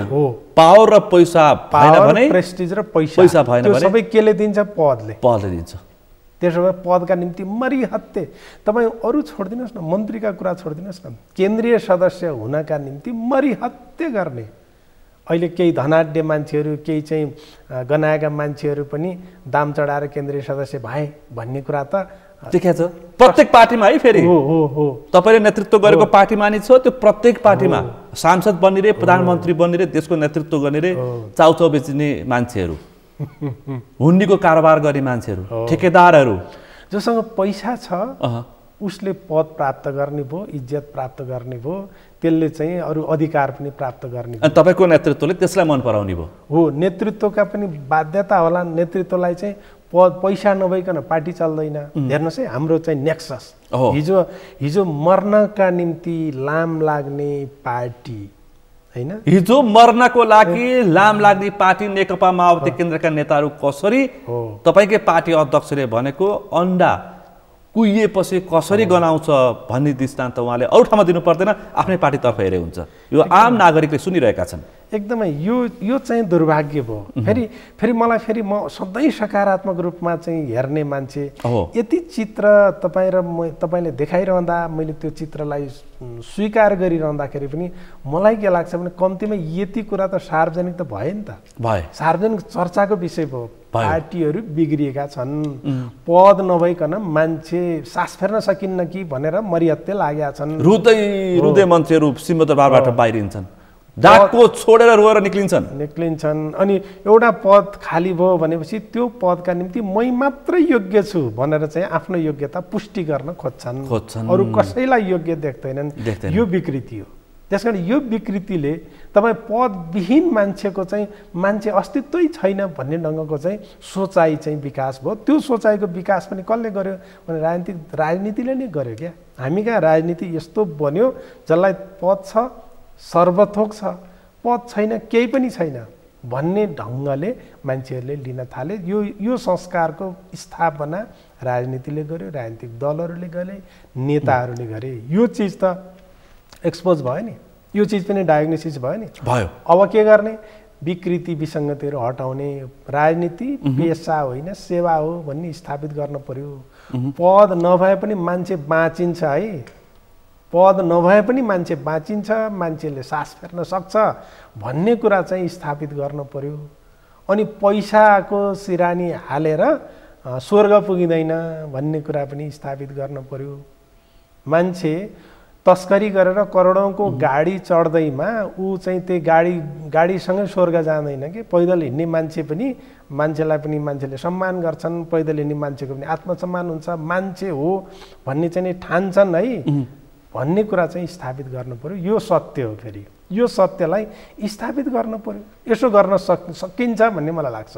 पावर र पैसा भएन भने, प्रेस्टिज र पैसा भएन भने सबै केले दिन्छ? पदले दिन्छ। त्यसो भए पदका निम्ति मरिहत्ते। तपाईँ अरू छोडिदिनुहोस् न, मन्त्रीका कुरा छोडिदिनुहोस् न, केन्द्रीय सदस्य हुनका निम्ति मरिहत्ते गर्ने। अहिले केही धनाढ्य मान्छेहरू, केही चाहिँ गनाएका मान्छेहरू पनि दाम चढाएर केन्द्रीय सदस्य भए भन्ने कुरा त देखिया छ प्रत्येक पार्टीमा है। फेरि तपाईँले नेतृत्व गरेको पार्टी मानिन्छ, त्यो प्रत्येक पार्टीमा सांसद बन्ने रे, प्रधानमन्त्री बन्ने रे, देशको नेतृत्व गर्ने रे, चाउचाउ बेच्ने मान्छेहरू, हुन्डीको कारोबार गर्ने मान्छेहरू, ठेकेदारहरू, जोसँग पैसा छ उसले पद प्राप्त गर्ने भयो, इज्जत प्राप्त गर्ने भयो, त्यसले चाहिँ अरू अधिकार पनि प्राप्त गर्ने भयो। अनि तपाईँको नेतृत्वले त्यसलाई मन पराउने भयो। हो, नेतृत्वका पनि बाध्यता होला। नेतृत्वलाई चाहिँ पैसा नभइकन पार्टी चल्दैन। हेर्नुहोस् है, हाम्रो चाहिँ नेक्सस हिजो मर्नका निम्ति लाम लाग्ने पार्टी हैन, हिजो मर्नको लागि लाम लाग्ने पार्टी नेकपा माओवादी केन्द्रका नेताहरू कसरी तपाईँकै पार्टी अध्यक्षले भनेको अन्डा कुहिएपछि कसरी गनाउँछ भन्ने दृष्टान्त उहाँले अरू ठाउँमा दिनु पर्दैन, आफ्नै पार्टीतर्फ हेरे हुन्छ। यो आम नागरिकले सुनिरहेका छन्। एकदमै यो चाहिँ दुर्भाग्य भयो। फेरि मलाई म सधैँ सकारात्मक रूपमा चाहिँ हेर्ने मान्छे। यति चित्र तपाईँले देखाइरहँदा मैले त्यो चित्रलाई स्वीकार गरिरहँदाखेरि पनि मलाई के लाग्छ भने कम्तीमा यति कुरा त सार्वजनिक त भयो नि त, सार्वजनिक चर्चाको विषय भयो। पार्टीहरू बिग्रिएका छन्, पद नभइकन मान्छे सास फेर्न सकिन्न कि भनेर मरिहत्ते लागेका छन्। रुँदै मन्त्रीहरू सिंहदरबारबाट बाहिरिन्छन्, डाकको छोडेर रोएर निक्लिन्छन्। अनि एउटा पद खाली भयो भनेपछि त्यो पदका निम्ति मै मात्रै योग्य छु भनेर चाहिँ आफ्नो योग्यता पुष्टि गर्न खोज्छन्, अरू कसैलाई योग्य देख्दैनन्। यो विकृति हो। त्यसकारण यो विकृतिले तपाईँ पदविहीन मान्छेको चाहिँ मान्छे अस्तित्वै छैन भन्ने ढङ्गको चाहिँ सोचाइ चाहिँ विकास भयो। त्यो सोचाइको विकास पनि कसले गर्यो भने राजनीतिले नै गर्यो क्या। हामी कहाँ राजनीति यस्तो बन्यो जसलाई पद छ, सर्वथोक छ, पद छैन, केही पनि छैन भन्ने ढङ्गले मान्छेहरूले लिन थाले। यो संस्कारको स्थापना राजनीतिले गर्यो, राजनीतिक दलहरूले गरे, नेताहरूले गरे। यो चिज त एक्सपोज भयो नि, यो चिज पनि डायग्नोसिस भयो नि। अब के गर्ने? विकृति विसङ्गतिहरू हटाउने। राजनीति पेसा होइन सेवा हो भन्ने स्थापित गर्न पर्यो। पद नभए पनि मान्छे बाँचिन्छ है, पद नभए पनि मान्छे बाँचिन्छ, मान्छेले सास फेर्न सक्छ भन्ने कुरा चाहिँ स्थापित गर्न पर्यो। अनि पैसाको सिरानी हालेर स्वर्ग पुगिँदैन भन्ने कुरा पनि स्थापित गर्न पर्यो। मान्छे तस्करी गरेर करोडौँको गाडी चढ्दैमा ऊ चाहिँ त्यही गाडीसँगै स्वर्ग जाँदैन कि। पैदल हिँड्ने मान्छे पनि मान्छेलाई पनि मान्छेले सम्मान गर्छन्, पैदल हिँड्ने मान्छेको पनि आत्मसम्मान हुन्छ, मान्छे हो भन्ने चाहिँ ठान्छन् है भन्ने कुरा चाहिँ स्थापित गर्नु पर्यो। यो सत्य हो। फेरि यो सत्यलाई स्थापित गर्नु पर्यो। यसो गर्न सकिन्छ भन्ने मलाई लाग्छ।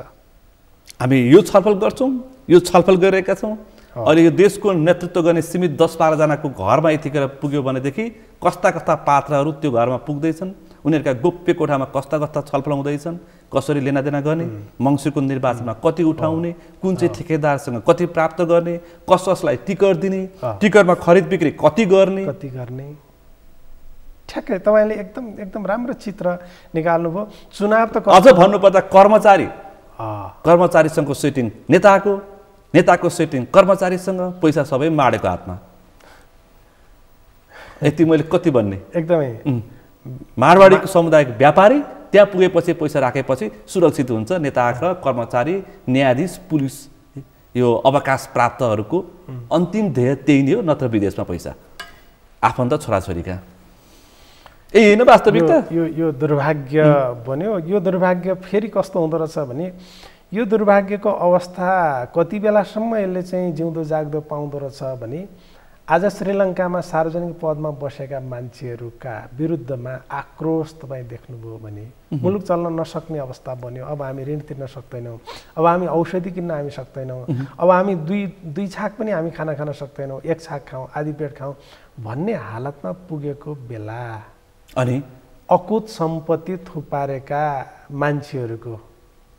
हामी यो छलफल गर्छौँ, यो छलफल गरिरहेका छौँ। अहिले यो देशको नेतृत्व गर्ने सीमित 10-12 जनाको घरमा यतिखेर पुग्यो भनेदेखि कस्ता कस्ता पात्रहरू त्यो घरमा पुग्दैछन्, उनीहरूका गोप्य कोठामा कस्ता कस्ता छलफल हुँदैछन्, कसरी लेनादेना गर्ने, मङ्सिरको निर्वाचनमा कति उठाउने, कुन चाहिँ ठेकेदारसँग कति प्राप्त गर्ने, कसलाई टिकट दिने, टिकटमा खरिद बिक्री कति गर्ने। ठ्याक्कै तपाईँले एकदम राम्रो चित्र निकाल्नुभयो। चुनाव त अझ भन्नुपर्दा कर्मचारीसँगको सेटिङ, नेताको सेटिङ कर्मचारीसँग, पैसा सबै माडेको हातमा। यति मैले कति भन्ने। एकदमै मारवाडीको समुदायको व्यापारी त्यहाँ पुगेपछि पैसा राखेपछि सुरक्षित हुन्छ। नेता र कर्मचारी, न्यायाधीश, पुलिस, यो अवकाश प्राप्तहरूको अन्तिम ध्येय त्यही नै हो, नत्र विदेशमा पैसा, आफन्त छोराछोरीका। यही होइन वास्तविकता। यो दुर्भाग्य बन्यो। यो दुर्भाग्य फेरि कस्तो हुँदो रहेछ भने यो दुर्भाग्यको अवस्था कति बेलासम्म यसले चाहिँ जिउँदो जाग्दो पाउँदो रहेछ भने आज श्रीलङ्कामा सार्वजनिक पदमा बसेका मान्छेहरूका विरुद्धमा आक्रोश तपाईँ देख्नुभयो भने मुलुक चल्न नसक्ने अवस्था बन्यो। अब हामी ऋण तिर्न सक्दैनौँ, अब हामी औषधि किन्न हामी सक्दैनौँ, अब हामी दुई छाक पनि हामी खाना खान सक्दैनौँ, एक छाक खाउँ आधी पेट खाउँ भन्ने हालतमा पुगेको बेला अनि अकुत सम्पत्ति थुपारेका मान्छेहरूको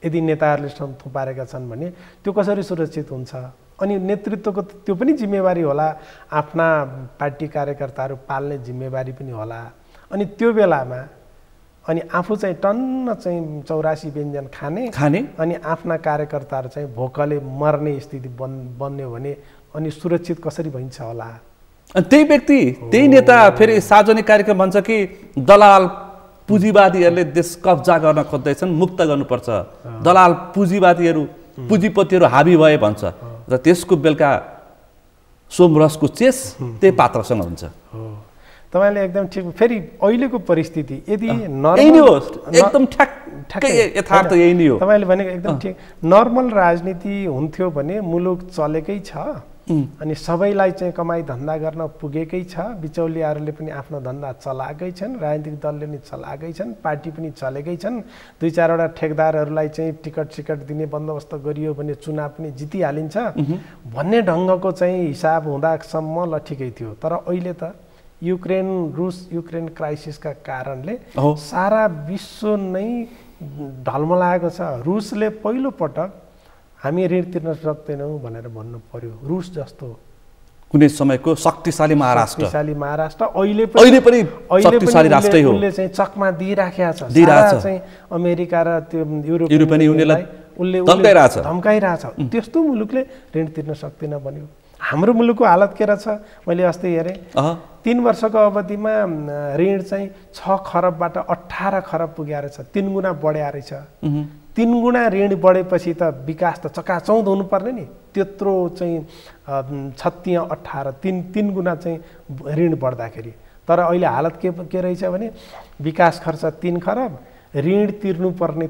यदि नेताहरूले थुपारेका छन् भने त्यो कसरी सुरक्षित हुन्छ? अनि नेतृत्वको त्यो पनि जिम्मेवारी होला, आफ्ना पार्टी कार्यकर्ताहरू पाल्ने जिम्मेवारी पनि होला। अनि त्यो बेलामा अनि आफू चाहिँ टन्न चाहिँ 84 व्यञ्जन खाने अनि आफ्ना कार्यकर्ताहरू चाहिँ भोकले मर्ने स्थिति बन्यो भने अनि सुरक्षित कसरी भइन्छ होला? अनि त्यही व्यक्ति त्यही नेता फेरि सार्वजनिक कार्यक्रम भन्छ कि दलाल पुँजीवादीहरूले देश कब्जा गर्न खोज्दैछन्, मुक्त गर्नुपर्छ, दलाल पुँजीवादीहरू पुँजीपतिहरू हाबी भए भन्छ र त्यसको बेलुका सोमरसको चेस त्यही पात्रसँग हुन्छ। तपाईँले एकदम ठिक। फेरि अहिलेको परिस्थिति यदि एकदम ठ्याक्कै यथार्थ यही नै हो। तपाईँले भनेको एकदम ठिक। नर्मल राजनीति हुन्थ्यो भने मुलुक चलेकै छ अनि सबैलाई चाहिँ कमाई धन्दा गर्न पुगेकै छ, बिचौलियाहरूले पनि आफ्नो धन्दा चलाएकै छन्, राजनीतिक दलले पनि चलाएकै छन्, पार्टी पनि चलेकै छन्, 2-4वटा ठेकदारहरूलाई चाहिँ टिकट दिने बन्दोबस्त गरियो भने चुनाव पनि जितिहालिन्छ भन्ने ढङ्गको चाहिँ हिसाब हुँदासम्म ल ठिकै थियो। तर अहिले त रुस युक्रेन क्राइसिसका कारणले सारा विश्व नै ढलमलाएको छ। रुसले पहिलो पटक हामी ऋण तिर्न सक्दैनौँ भनेर भन्नु पर्यो। रुस जस्तो कुनै समयको शक्तिशाली महाराष्ट्र अहिले पनि शक्तिशाली राष्ट्रै हो, उसले चाहिँ चकमा दिइराखेको छ। चाहिँ अमेरिका र त्यो युरोपियन युनियनलाई उसले धम्काइरहेछ। त्यस्तो मुलुकले ऋण तिर्न सक्दैन भन्यो। हाम्रो मुलुकको हालत के रहेछ? मैले अस्ति हेरेँ 3 वर्षको अवधिमा ऋण चाहिँ 6 खरबबाट 18 खरब पुगेको रहेछ, 3 गुणा बढ्या रहेछ। 3 गुणा ऋण बढेपछि त विकास त चकाचौँध हुनुपर्ने नि, त्यत्रो चाहिँ 36 18 3 गुणा चाहिँ ऋण बढ्दाखेरि। तर अहिले हालत के रहेछ भने विकास खर्च 3 खरब, ऋण तिर्नुपर्ने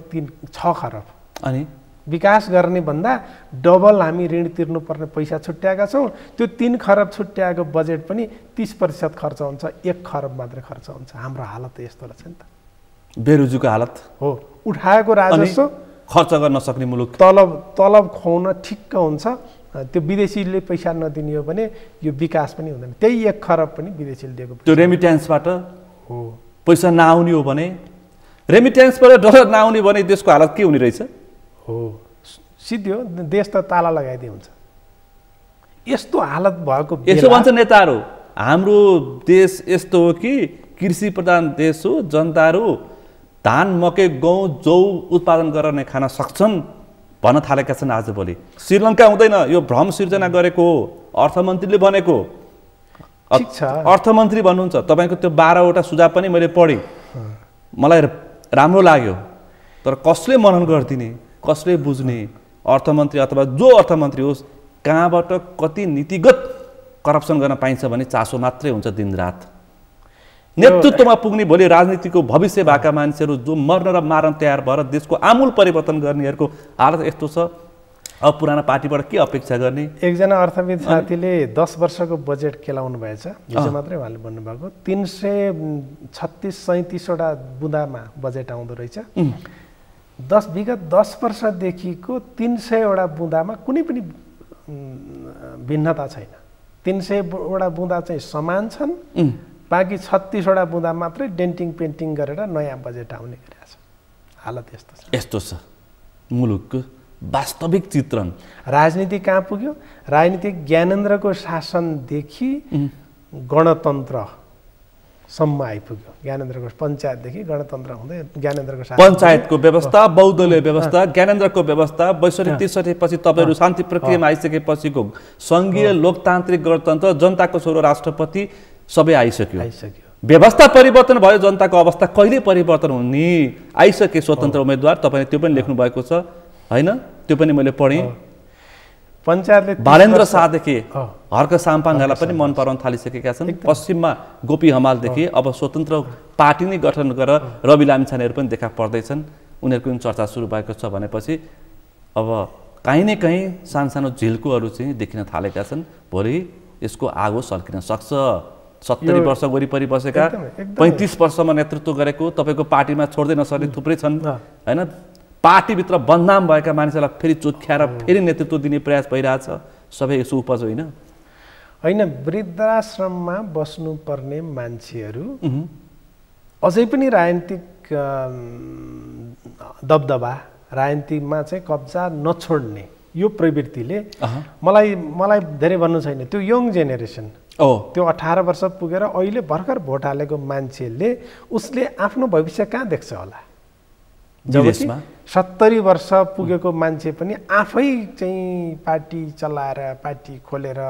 6 खरब। अनि विकास गर्ने भन्दा डबल हामी ऋण तिर्नुपर्ने पैसा छुट्याएका छौँ। त्यो 3 खरब छुट्याएको बजेट पनि 30% खर्च हुन्छ, 1 खरब मात्रै खर्च हुन्छ। हाम्रो हालत त यस्तो रहेछ नि त। बेरोजगारको हालत हो, उठाएको राजस्व खर्च गर्न नसक्ने मुलुक, तलब खुवाउन ठिक्क हुन्छ, त्यो विदेशीले पैसा नदिने हो भने यो विकास पनि हुँदैन। त्यही 1 खरब पनि विदेशीले दिएको, त्यो रेमिट्यान्सबाट हो पैसा नआउने हो भने, रेमिट्यान्सबाट डलर नआउने भने देशको हालत के हुने रहेछ? हो सिद्धो देश त ताला लगाइदिए हुन्छ। यस्तो हालत भएको यसो भन्छ नेताहरू, हाम्रो देश यस्तो हो कि कृषि प्रधान देश हो, जनताहरू धान मकै गहुँ जौ उत्पादन गरेर खान सक्छन् भन्न थालेका छन् आजभोलि। श्रीलङ्का हुँदैन, यो भ्रम सिर्जना गरेको हो, अर्थमन्त्रीले भनेको। ठिक छ, अर्थमन्त्री भन्नुहुन्छ, तपाईँको त्यो 12वटा सुझाव पनि मैले पढेँ, मलाई राम्रो लाग्यो। तर कसले मनन गरिदिने, कसले बुझ्ने? अर्थमन्त्री अथवा जो अर्थमन्त्री होस्, कहाँबाट कति नीतिगत करप्सन गर्न पाइन्छ भने चासो मात्रै हुन्छ दिनरात। नेतृत्वमा पुग्ने भोलि राजनीतिको भविष्य भएका मान्छेहरू जो मर्न र मार्न तयार भएर देशको आमूल परिवर्तन गर्नेहरूको हालत यस्तो छ। अब पुरानो पार्टीबाट के अपेक्षा गर्ने? एकजना अर्थविद साथीले 10 वर्षको बजेट केलाउनु भएछ, हिजो मात्रै उहाँले भन्नुभएको 336-37वटा बुँदामा बजेट आउँदो रहेछ। विगत 10 वर्षदेखिको 300वटा बुँदामा कुनै पनि भिन्नता छैन। 300वटा बुँदा चाहिँ समान छन्, बाँकी 36वटा बुँदा मात्रै डेन्टिङ पेन्टिङ गरेर नयाँ बजेट आउने गरेको छ। हालत यस्तो छ मुलुकको वास्तविक चित्रण। राजनीति कहाँ पुग्यो? राजनीति ज्ञानेन्द्रको शासनदेखि गणतन्त्रसम्म आइपुग्यो। ज्ञानेन्द्रको पञ्चायतदेखि गणतन्त्र हुँदै ज्ञानेन्द्रको शासन, पञ्चायतको व्यवस्था, बहुदलीय व्यवस्था, ज्ञानेन्द्रको व्यवस्था, 62-63 पछि तपाईँहरू शान्ति प्रक्रियामा आइसकेपछिको सङ्घीय लोकतान्त्रिक गणतन्त्र, जनताको छोरो राष्ट्रपति सबै आइसक्यो। व्यवस्था परिवर्तन भयो, जनताको अवस्था कहिले परिवर्तन हुने? आइसके स्वतन्त्र उम्मेदवार, तपाईँले त्यो पनि लेख्नु भएको छ हैन? त्यो पनि मैले पढेँ। पञ्चायतले बालेन्द्र शाहदेखि हर्क साम्पाङलाई पनि मन पराउन थालिसकेका छन्। पश्चिममा गोपी हमालदेखि अब स्वतन्त्र पार्टी नै गठन गरेर रवि लामिछानेहरू पनि देखा पर्दैछन्। उनीहरूको पनि चर्चा सुरु भएको छ भनेपछि अब काहीँ न काहीँ सानो सानो झिल्कोहरू चाहिँ देखिन थालेका छन्। भोलि यसको आगो सल्किन सक्छ। 70 वर्ष वरिपरि बसेका एकदमै 35 वर्षमा नेतृत्व गरेको तपाईँको पार्टीमा छोड्दै नसक्ने थुप्रै छन् हैन। पार्टीभित्र बदनाम भएका मानिसहरूलाई फेरि चोख्याएर फेरि नेतृत्व दिने प्रयास भइरहेछ। सबै यसो उपज होइन। होइन, वृद्धाश्रममा बस्नुपर्ने मान्छेहरू अझै पनि राजनीतिक दबदबा, राजनीतिमा चाहिँ कब्जा नछोड्ने यो प्रवृत्तिले मलाई धेरै भन्नु छैन। त्यो यङ जेनेरेसन, त्यो 18 वर्ष पुगेर अहिले भर्खर भोट हालेको मान्छेले उसले आफ्नो भविष्य कहाँ देख्छ होला? जबकि 70 वर्ष पुगेको मान्छे पनि आफै चाहिँ पार्टी चलाएर पार्टी खोलेर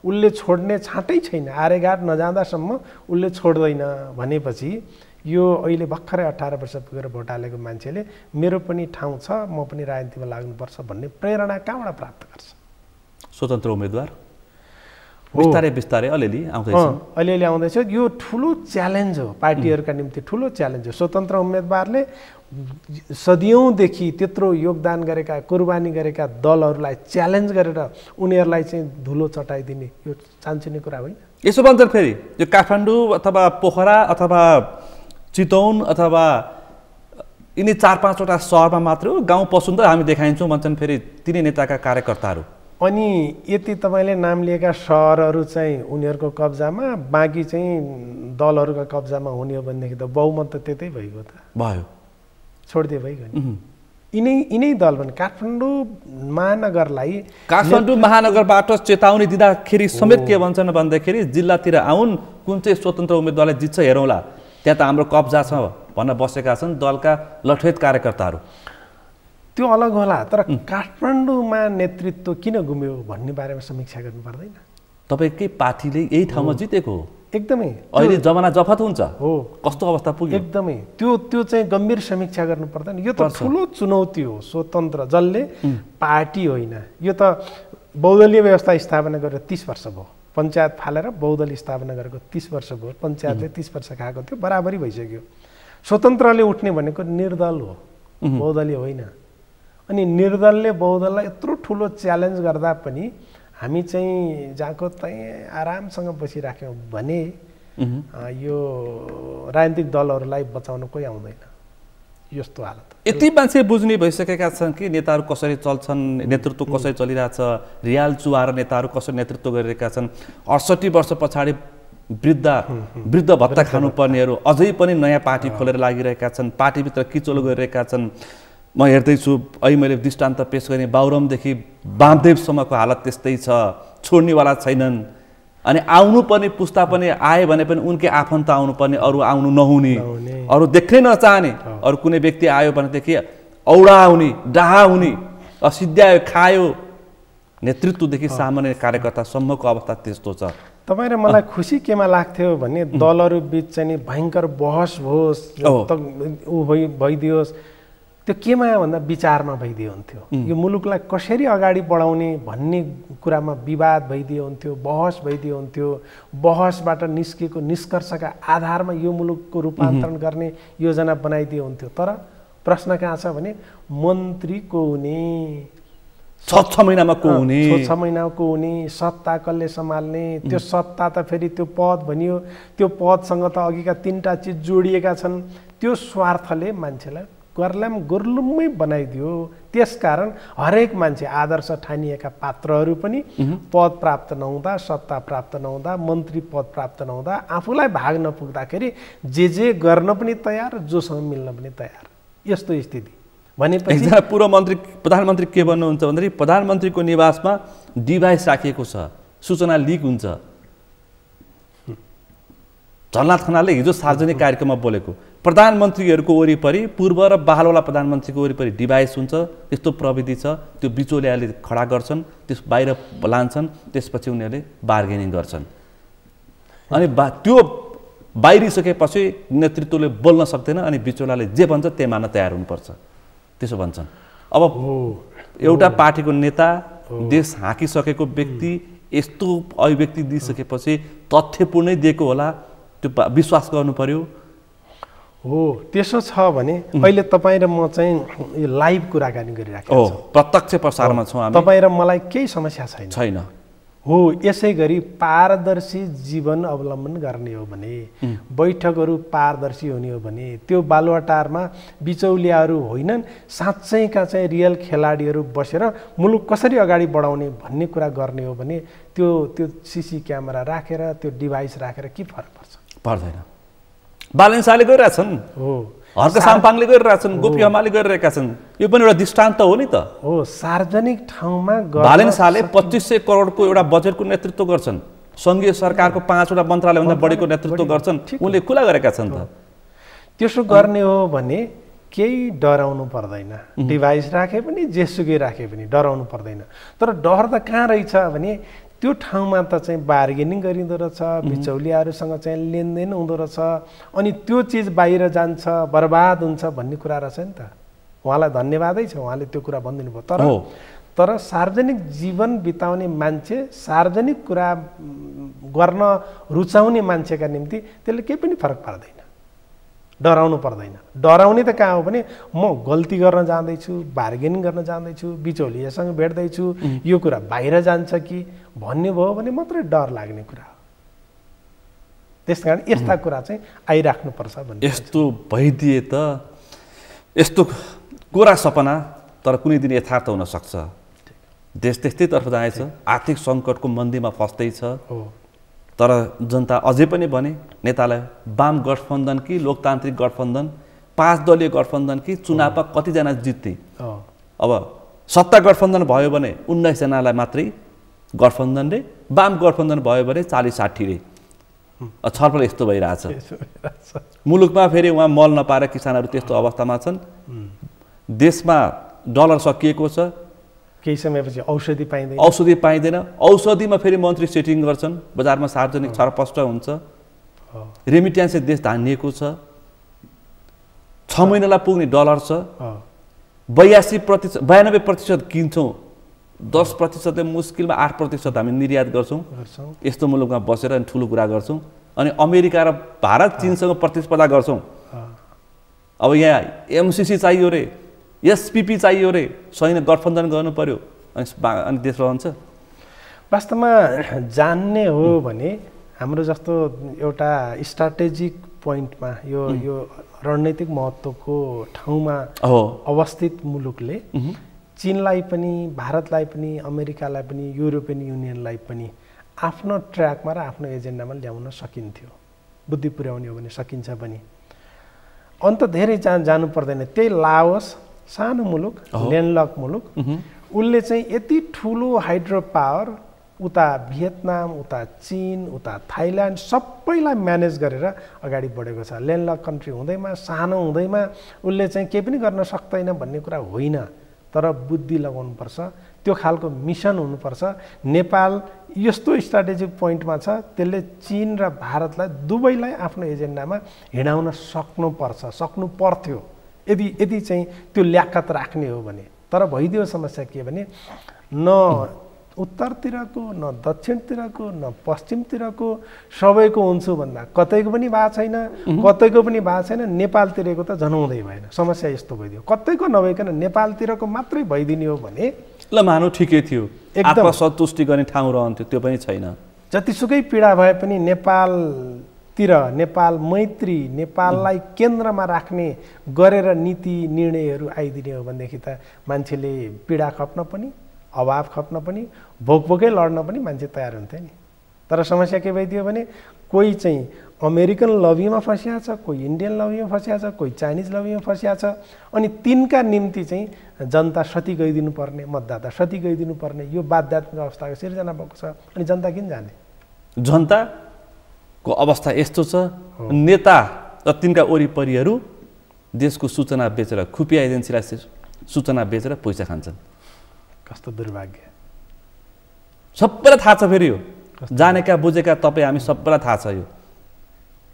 उसले छोड्ने छाँटै छैन। आरेघाट नजाँदासम्म उसले छोड्दैन भनेपछि यो अहिले भर्खरै 18 वर्ष पुगेर भोट हालेको मान्छेले मेरो पनि ठाउँ छ, म पनि राजनीतिमा लाग्नुपर्छ भन्ने प्रेरणा कहाँबाट प्राप्त गर्छ? स्वतन्त्र उम्मेदवार बिस्तारै बिस्तारै अलिअलि आउँदैछ। यो ठुलो च्यालेन्ज हो, पार्टीहरूका निम्ति ठुलो च्यालेन्ज हो। स्वतन्त्र उम्मेदवारले सदियौँदेखि त्यत्रो योगदान गरेका, कुर्बानी गरेका दलहरूलाई च्यालेन्ज गरेर उनीहरूलाई चाहिँ धुलो चटाइदिने यो चान्चुने कुरा होइन। यसो भन्छन् फेरि यो काठमाडौँ अथवा पोखरा अथवा चितवन अथवा यिनी 4-5वटा सहरमा मात्र हो, गाउँ पसुन त हामी देखाइन्छौँ भन्छन् फेरि तिनै नेताका कार्यकर्ताहरू। अनि यति तपाईँले नाम लिएका सहरहरू चाहिँ उनीहरूको कब्जामा, बाँकी चाहिँ दलहरूका कब्जामा हुने हो भनेदेखि त बहुमत त त्यतै भइगयो त, भयो छोडिदिए भइगयो नि। यिनै दल भने काठमाडौँ महानगरलाई, काठमाडौँ महानगरबाट चेतावनी दिँदाखेरि समेत के भन्छन् भन्दाखेरि जिल्लातिर आउन्, कुन चाहिँ स्वतन्त्र उम्मेदवारलाई जित्छ हेरौँला, त्यहाँ त हाम्रो कब्जा छ भन्न बसेका छन् दलका लठेत कार्यकर्ताहरू। त्यो अलग होला, तर काठमाडौँमा नेतृत्व किन गुम्यो भन्ने बारेमा समीक्षा गर्नु पर्दैन? तपाईँकै पार्टीले यही ठाउँमा जितेको हो। एकदमै अहिले जमाना जफत हुन्छ हो, कस्तो अवस्था पुग्यो? एकदमै त्यो चाहिँ गम्भीर समीक्षा गर्नु पर्दैन। यो त ठुलो चुनौती हो। स्वतन्त्र जसले पार्टी होइन, यो त बहुदलीय व्यवस्था स्थापना गरेर 30 वर्ष भयो, पञ्चायत फालेर बहुदलीय स्थापना गरेको 30 वर्ष भयो, पञ्चायतले 30 वर्ष खाएको थियो, बराबरी भइसक्यो। स्वतन्त्रले उठ्ने भनेको निर्दल हो, बहुदलीय होइन। अनि निर्दलले बहुदललाई यत्रो ठुलो च्यालेन्ज गर्दा पनि हामी चाहिँ जहाँको त्यहीँ आरामसँग बसिराख्यौँ भने यो राजनीतिक दलहरूलाई बचाउन कोही आउँदैन। यस्तो हालत यति मान्छे बुझ्ने भइसकेका छन् कि नेताहरू कसरी चल्छन्, नेतृत्व कसरी चलिरहेछ, रियाल चुहाएर नेताहरू कसरी नेतृत्व गरिरहेका छन्। 68 वर्ष पछाडि वृद्ध भत्ता खानुपर्नेहरू अझै पनि नयाँ पार्टी खोलेर लागिरहेका छन्, पार्टीभित्र किचोलो गरिरहेका छन्। म हेर्दैछु अहिले मैले दृष्टान्त पेश गर्ने बाबुरामदेखि वामदेवसम्मको हालत त्यस्तै छ, छोड्नेवाला छैनन्। अनि आउनुपर्ने पुस्ता पनि आए भने पनि उनकै आफन्त आउनुपर्ने, अरू आउनु नहुने, अरू देख्नै नचाहने, अरू कुनै व्यक्ति आयो भनेदेखि औडा आउने, डाहा हुने, असिद्ध्यायो, खायो। नेतृत्वदेखि सामान्य कार्यकर्तासम्मको अवस्था त्यस्तो छ। तपाईँ र मलाई खुसी केमा लाग्थ्यो भने दलहरू बिच चाहिँ नि भयङ्कर बहस होस्, भइदियोस्, त्यो केमा भन्दा विचारमा भइदियो हुन्थ्यो। यो मुलुकलाई कसरी अगाडि बढाउने भन्ने कुरामा विवाद भइदियो हुन्थ्यो, बहस भइदियो हुन्थ्यो। बहसबाट निस्केको निष्कर्षका आधारमा यो मुलुकको रूपान्तरण गर्ने योजना बनाइदियो हुन्थ्यो। तर प्रश्न कहाँ छ भने मन्त्री को हुने, 6 महिनामा को हुने, 6 महिनामा को हुने, सत्ता कसले सम्हाल्ने, त्यो सत्ता त फेरि त्यो पद भनियो, त्यो पदसँग त अघिका 3टा चिज जोडिएका छन्। त्यो स्वार्थले मान्छेलाई गुर्लुम्मै बनाइदियो। त्यसकारण हरेक मान्छे आदर्श ठानिएका पात्रहरू पनि पद प्राप्त नहुँदा, सत्ता प्राप्त नहुँदा, मन्त्री पद प्राप्त नहुँदा आफूलाई भाग नपुग्दाखेरि जे गर्न पनि तयार, जोसँग मिल्न पनि तयार। यस्तो स्थिति भनेपछि एकजना पूर्व मन्त्री प्रधानमन्त्री के भन्नुहुन्छ भन्दाखेरि प्रधानमन्त्रीको निवासमा डिभाइस राखिएको छ, सूचना लिक हुन्छ। झलनाथ खनालले हिजो सार्वजनिक कार्यक्रममा बोलेको, प्रधानमन्त्रीहरूको वरिपरि पूर्व र बहालवाला प्रधानमन्त्रीको वरिपरि डिभाइस हुन्छ, त्यस्तो प्रविधि छ, त्यो बिचौलियाले खडा गर्छन्, त्यस बाहिर लान्छन्, त्यसपछि उनीहरूले बार्गेनिङ गर्छन्। अनि त्यो बाहिरिसकेपछि नेतृत्वले बोल्न सक्दैन, अनि बिचौलाले जे भन्छ त्यही मान्न तयार हुनुपर्छ, त्यसो भन्छन्। अब एउटा पार्टीको नेता, देश हाँकिसकेको व्यक्ति यस्तो अभिव्यक्ति दिइसकेपछि तथ्यपूर्णै दिएको होला, त्यो विश्वास गर्नु पर्यो। हो, त्यसो छ भने अहिले तपाईँ र म चाहिँ यो लाइभ कुराकानी गरिराखेको छौँ, प्रत्यक्ष प्रसारमा छौँ हामी। तपाईँ र मलाई केही समस्या छैन। हो। यसै गरी पारदर्शी जीवन अवलम्बन गर्ने हो भने, बैठकहरू पारदर्शी हुने हो भने, त्यो बालुवाटारमा बिचौलियाहरू होइनन्, साँच्चैका चाहिँ रियल खेलाडीहरू बसेर मुलुक कसरी अगाडि बढाउने भन्ने कुरा गर्ने हो भने त्यो सिसी क्यामेरा राखेर त्यो डिभाइस राखेर के फरक पर्छ? पर्दैन। बालेन शाहले गरिरहेछन्, हो, हर्क साम्पाङले गरिरहेछन्, गोपी हमाले गरिरहेका छन्। यो पनि एउटा दृष्टान्त हो नि त। हो, सार्वजनिक ठाउँमा बालेन शाहले 2500 करोडको एउटा बजेटको नेतृत्व गर्छन्, सङ्घीय सरकारको 5वटा मन्त्रालयभन्दा बढीको नेतृत्व गर्छन्, उनले खुला गरेका छन् त। त्यसो गर्ने हो भने केही डराउनु पर्दैन, डिभाइस राखे पनि जेसुकै राखे पनि डराउनु पर्दैन। तर डर त कहाँ रहेछ भने त्यो ठाउँमा त चाहिँ बार्गेनिङ गरिँदो रहेछ, बिचौलियाहरूसँग चाहिँ लेनदेन हुँदो रहेछ, अनि त्यो चिज बाहिर जान्छ, बर्बाद हुन्छ भन्ने कुरा रहेछ नि त। उहाँलाई धन्यवादै छ, उहाँले त्यो कुरा भनिदिनु भयो। तर सार्वजनिक जीवन बिताउने मान्छे, सार्वजनिक कुरा गर्न रुचाउने मान्छेका निम्ति त्यसले केही पनि फरक पार्दैन, डराउनु पर्दैन। डराउने त कहाँ हो भने म गल्ती गर्न जाँदैछु, बार्गेनिङ गर्न जाँदैछु, बिचौलियासँग भेट्दैछु, यो कुरा बाहिर जान्छ कि भन्ने भयो भने मात्रै डर लाग्ने कुरा हो। त्यस कारण यस्ता कुरा चाहिँ आइराख्नुपर्छ भन्ने। यस्तो भइदिए त, यस्तो कोरा सपना तर कुनै दिन यथार्थ हुन सक्छ। देश त्यस्तैतर्फ जाँदैछ, आर्थिक सङ्कटको मन्दीमा फस्दैछ। तर जनता अझै पनि भने नेतालाई वाम गठबन्धन कि लोकतान्त्रिक गठबन्धन, 5 दलीय गठबन्धन कि चुनावमा कतिजना जित्थे। अब सत्ता गठबन्धन भयो भने 19 जनालाई मात्रै गठबन्धनले, वाम गठबन्धन भयो भने 40-60 रे। छलफल यस्तो भइरहेछ मुलुकमा। फेरि उहाँ मल नपाएर किसानहरू त्यस्तो अवस्थामा छन्। देशमा डलर सकिएको छ, केही समयपछि औषधि पाइँदैन। औषधिमा फेरि मन्त्री सेटिङ गर्छन्, बजारमा सार्वजनिक छरपष्ट हुन्छ। रेमिट्यान्सले देश धानिएको छ, 6 महिनालाई पुग्ने डलर छ। 92% किन्छौँ, 10%ले मुस्किलमा 8% हामी निर्यात गर्छौँ। यस्तो मुलुकमा बसेर ठुलो कुरा गर्छौँ, अनि अमेरिका र भारत चीनसँग प्रतिस्पर्धा गर्छौँ। अब यहाँ एमसिसी चाहियो रे, एसपिपी चाहियो रे, सैन्य गठबन्धन गर्नु पर्यो, अनि देश रहन्छ। वास्तवमा जान्ने हो भने हाम्रो जस्तो एउटा स्ट्राटेजिक पोइन्टमा, यो रणनीतिक महत्त्वको ठाउँमा अवस्थित मुलुकले चीनलाई पनि, भारतलाई पनि, अमेरिकालाई पनि, युरोपियन युनियनलाई पनि आफ्नो ट्र्याकमा र आफ्नो एजेन्डामा ल्याउन सकिन्थ्यो। बुद्धि पुर्याउने हो भने सकिन्छ पनि। अन्त धेरै जानु पर्दैन। त्यही लाओस, सानो मुलुक, ल्यान्डलक मुलुक, उसले चाहिँ यति ठुलो हाइड्रो पावर, उता भियतनाम, उता चीन, उता थाइल्यान्ड सबैलाई म्यानेज गरेर अगाडि बढेको छ। ल्यान्डलक कन्ट्री हुँदैमा, सानो हुँदैमा उसले चाहिँ केही पनि गर्न सक्दैन भन्ने कुरा होइन। तर बुद्धि लगाउनुपर्छ, त्यो खालको मिसन हुनुपर्छ। नेपाल यस्तो स्ट्राटेजिक पोइन्टमा छ, त्यसले चीन र भारतलाई दुवैलाई आफ्नो एजेन्डामा हिँडाउन सक्नु पर्थ्यो, यदि चाहिँ त्यो ल्याकत राख्ने हो भने। तर भइदियो समस्या के भने न उत्तरतिरको, न दक्षिणतिरको, न पश्चिमतिरको सबैको हुन्छु भन्दा कतैको पनि भएको छैन, नेपालतिरको त झनाउँदै भएन। समस्या यस्तो भइदियो, कतैको नभइकन नेपालतिरको मात्रै भइदिने हो भने ल मानु ठिकै थियो, एकदम सन्तुष्टि गर्ने ठाउँ रहन्थ्यो, त्यो पनि छैन। जतिसुकै पीडा भए पनि नेपालतिर, नेपाल मैत्री, नेपाललाई केन्द्रमा राख्ने गरेर नीति निर्णयहरू आइदिने हो भनेदेखि त मान्छेले पीडा खप्न पनि, अभाव खप्न पनि, भोकभोकै लड्न पनि मान्छे तयार हुन्थ्यो नि। तर समस्या के भइदियो भने कोही चाहिँ अमेरिकन लबीमा फसिया छ, कोही इन्डियन लबीमा फसिया छ, कोही चाइनिज लबीमा फसिया छ, अनि तिनका निम्ति चाहिँ जनता सती गइदिनु पर्ने, मतदाता सती गइदिनु पर्ने, यो बाध्यात्मक अवस्थाको सिर्जना भएको छ। अनि जनता किन जाने? जनताको अवस्था यस्तो छ, नेता र तिनका वरिपरिहरू देशको सूचना बेचेर, खुफिया एजेन्सीलाई सूचना बेचेर पैसा खान्छन्। कस्तो दुर्भाग्य! सबैलाई थाहा छ। फेरि यो जानेका बुझेका तपाईँ हामी सबैलाई थाहा छ। यो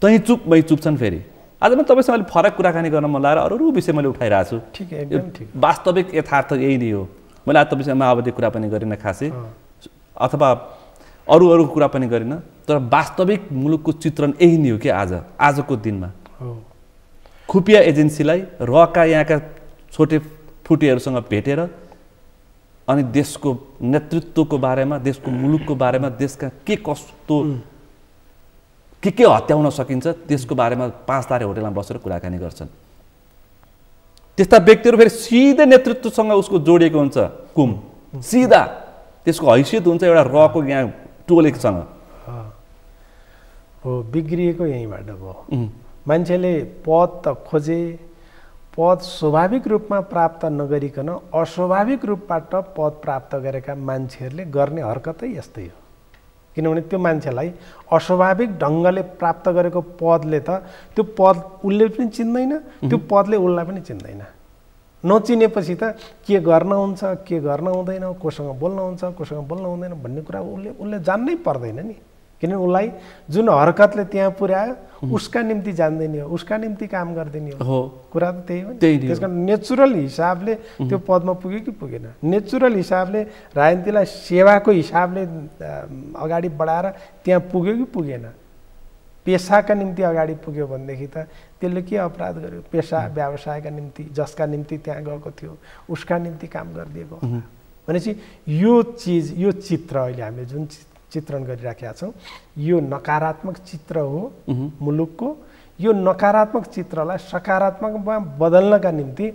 तै चुप मै चुप छन्। फेरि आज म तपाईँसँग अलिक फरक कुराकानी गर्न मन लागेर अरू विषय मैले उठाइरहेको छु। ठिक, एकदम ठिक। वास्तविक यथार्थ यही नै हो। मैले आज तपाईँसँग माओवादी कुरा पनि गरिनँ खासै, अथवा अरू कुरा पनि गरिनँ, तर वास्तविक मुलुकको चित्रण यही नै हो कि आजको दिनमा खुफिया एजेन्सीलाई रका यहाँका छोटे फुटेहरूसँग भेटेर अनि देशको नेतृत्वको बारेमा, देशको मुलुकको बारेमा, देशका के कस्तो के हत्याउन सकिन्छ त्यसको बारेमा 5 तारे होटलमा बसेर कुराकानी गर्छन्। त्यस्ता व्यक्तिहरू फेरि सिधै नेतृत्वसँग उसको जोडिएको हुन्छ कुम, सिधा त्यसको हैसियत हुन्छ एउटा रको यहाँ टोलेसँग। हो, बिग्रिएको यहीँबाट भयो। मान्छेले पद त खोजे, पद स्वाभाविक रूपमा प्राप्त नगरिकन अस्वाभाविक रूपबाट पद प्राप्त गरेका मान्छेहरूले गर्ने हरकतै यस्तै हो। किनभने त्यो मान्छेलाई अस्वाभाविक ढङ्गले प्राप्त गरेको पदले त त्यो पद उसले पनि चिन्दैन, त्यो पदले उसलाई पनि चिन्दैन। नचिनेपछि त के गर्न हुन्छ, के गर्न हुँदैन, कोसँग बोल्न हुन्छ, कोसँग बोल्न हुँदैन भन्ने कुरा उसले जान्नै पर्दैन नि। किनभने उसलाई जुन हरकतले त्यहाँ पुर्यायो उसका निम्ति जान्दैन हो, उसका निम्ति काम गर्दैन हो। कुरा त त्यही हो नि। त्यस कारण नेचुरल हिसाबले त्यो पदमा पुग्यो कि पुगेन, नेचुरल हिसाबले राजनीतिलाई सेवाको हिसाबले अगाडि बढाएर त्यहाँ पुग्यो कि पुगेन, पेसाका निम्ति अगाडि पुग्यो भनेदेखि त त्यसले के अपराध गर्यो? पेसा व्यवसायका निम्ति जसका निम्ति त्यहाँ गएको थियो उसका निम्ति काम गरिदिएको भनेपछि यो चिज, यो चित्र अहिले हामीले जुन चित्रण गरिराखेका छौँ यो नकारात्मक चित्र हो मुलुकको। यो नकारात्मक चित्रलाई सकारात्मकमा बदल्नका निम्ति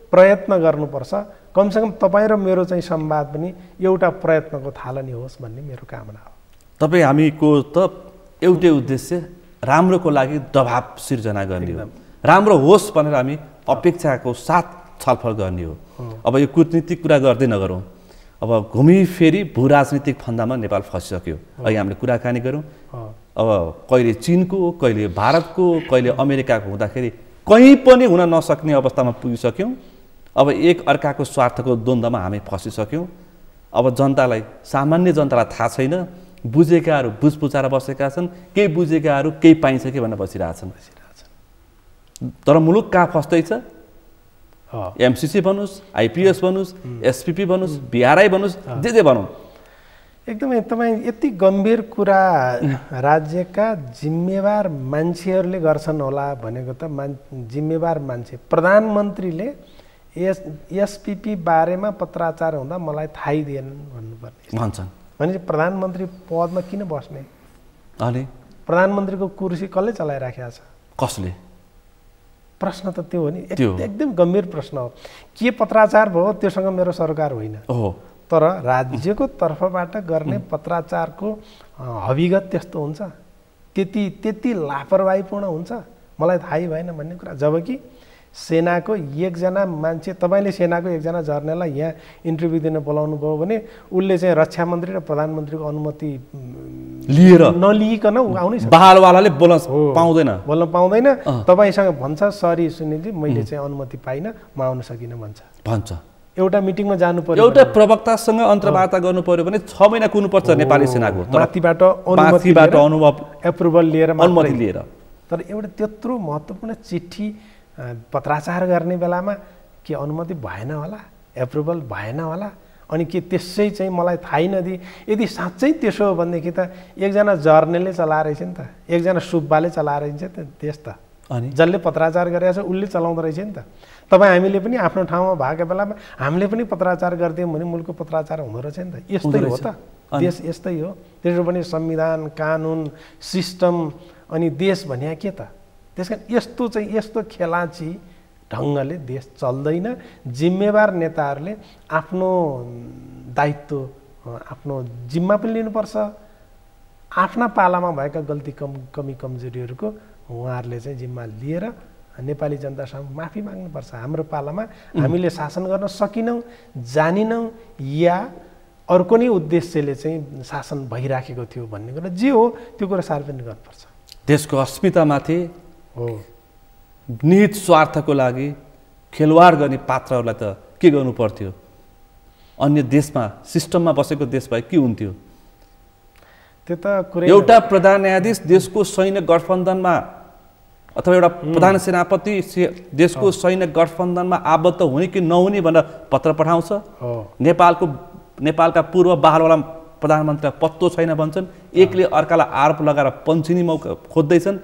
प्रयत्न गर्नुपर्छ। कमसेकम तपाईँ र मेरो चाहिँ संवाद पनि एउटा प्रयत्नको थालनी होस् भन्ने मेरो कामना हो। तपाईँ हामीको त एउटै उद्देश्य राम्रोको लागि दबाब सिर्जना गर्ने हो, राम्रो होस् भनेर हामी अपेक्षाको साथ छलफल गर्ने हो। अब यो कूटनीतिक कुरा गर्दै नगरौँ, अब घुमिफेरी भू राजनीतिक फन्दामा नेपाल फसिसक्यो। अहिले हामीले कुराकानी गरौँ, अब कहिले चिनको, कहिले भारतको, कहिले अमेरिकाको हुँदाखेरि कहीँ पनि हुन नसक्ने अवस्थामा पुगिसक्यौँ। अब एक अर्काको स्वार्थको द्वन्द्वमा हामी फसिसक्यौँ। अब जनतालाई, सामान्य जनतालाई थाहा छैन, बुझेकाहरू बुझपुचाएर बसेका छन्, केही बुझेकाहरू केही पाइन्छ कि भनेर बसिरहेछन्। तर मुलुक कहाँ फस्दैछ? एमसीसी भन्नुहोस्, आइपिएस भन्नुहोस्, एसपीपी भन्नुहोस्, बिआरआई भन्नुहोस्, जे भनौँ। एकदमै तपाईँ यति गम्भीर कुरा राज्यका जिम्मेवार मान्छेहरूले गर्छन् होला भनेको त जिम्मेवार मान्छे प्रधानमन्त्रीले एसपीपी बारेमा पत्राचार हुँदा मलाई थाहै दिएन भन्नुपर्ने भन्छन्। भनेपछि प्रधानमन्त्री पदमा किन बस्ने? अनि प्रधानमन्त्रीको कुर्सी कसले चलाइराखेको छ? कसले? प्रश्न त त्यो हो नि, एकदम गम्भीर प्रश्न हो। के पत्राचार भयो त्योसँग मेरो सरकार होइन, तर राज्यको तर्फबाट गर्ने पत्राचारको हविगत त्यस्तो हुन्छ, त्यति लापरवाहीपूर्ण हुन्छ, मलाई थाहै भएन भन्ने कुरा। जबकि सेनाको एकजना मान्छे, तपाईँले सेनाको एकजना जर्नललाई यहाँ इन्टरभ्यू दिन बोलाउनु भयो भने उसले चाहिँ रक्षा मन्त्री र प्रधानमन्त्रीको अनुमति लिएर नलिइकन आउनै सक्छ। बहालवालाले बोल्न पाउँदैन। तपाईँसँग भन्छ सरी सुनिलजी मैले चाहिँ अनुमति पाइनँ, म आउन सकिनँ भन्छ। एउटा मिटिङमा जानु पर्यो, एउटा प्रवक्तासँग अन्तर्वार्ता गर्नु पर्यो भने 6 महिना कुर्नुपर्छ नेपाली सेनाको, माथिबाट अनुभव एप्रुभल लिएर अनुमति लिएर। तर एउटा त्यत्रो महत्त्वपूर्ण चिठी पत्राचार गर्ने बेलामा के अनुमति भएन होला, एप्रुभल भएन होला? अनि के त्यसै चाहिँ मलाई थाहै नदिए? यदि साँच्चै त्यसो हो भनेदेखि त एकजना जर्नलले चलाएर रहेछ नि त, एकजना सुब्बाले चलाएर रहेछ त देश त। अनि जसले पत्राचार गरेको छ उसले चलाउँदो रहेछ नि त। तपाईँ हामीले पनि आफ्नो ठाउँमा भएको बेलामा हामीले पनि पत्राचार गरिदियौँ भने मुलुकको पत्राचार हुँदो रहेछ नि त। यस्तै हो त देश, यस्तै हो। त्यसो पनि संविधान, कानुन, सिस्टम अनि देश भन्या के त? त्यस कारण यस्तो खेलाची ढङ्गले देश चल्दैन। जिम्मेवार नेताहरूले आफ्नो दायित्व, आफ्नो जिम्मा पनि लिनुपर्छ। आफ्ना पालामा भएका गल्ती कमी कमजोरीहरूको उहाँहरूले चाहिँ जिम्मा लिएर नेपाली जनतासँग माफी माग्नुपर्छ। हाम्रो पालामा हामीले शासन गर्न सकिनौँ, जानिनौँ, या अर्को नै उद्देश्यले चाहिँ शासन भइराखेको थियो भन्ने कुरा जे हो त्यो कुरा सार्वजनिक गर्नुपर्छ। देशको अस्मितामाथि निहित स्वार्थको लागि खेलवाड गर्ने पात्रहरूलाई त के गर्नु पर्थ्यो? अन्य देशमा सिस्टममा बसेको देश भए के हुन्थ्यो? त्यो त कुरा एउटा प्रधान न्यायाधीश देशको सैन्य गठबन्धनमा अथवा एउटा प्रधान सेनापति देशको सैन्य गठबन्धनमा आबद्ध हुने कि नहुने भनेर पत्र पठाउँछ। नेपालका पूर्व बहालवाला प्रधानमन्त्रीलाई पत्तो छैन भन्छन्, एकले अर्कालाई आरोप लगाएर पन्छिने मौका खोज्दैछन्।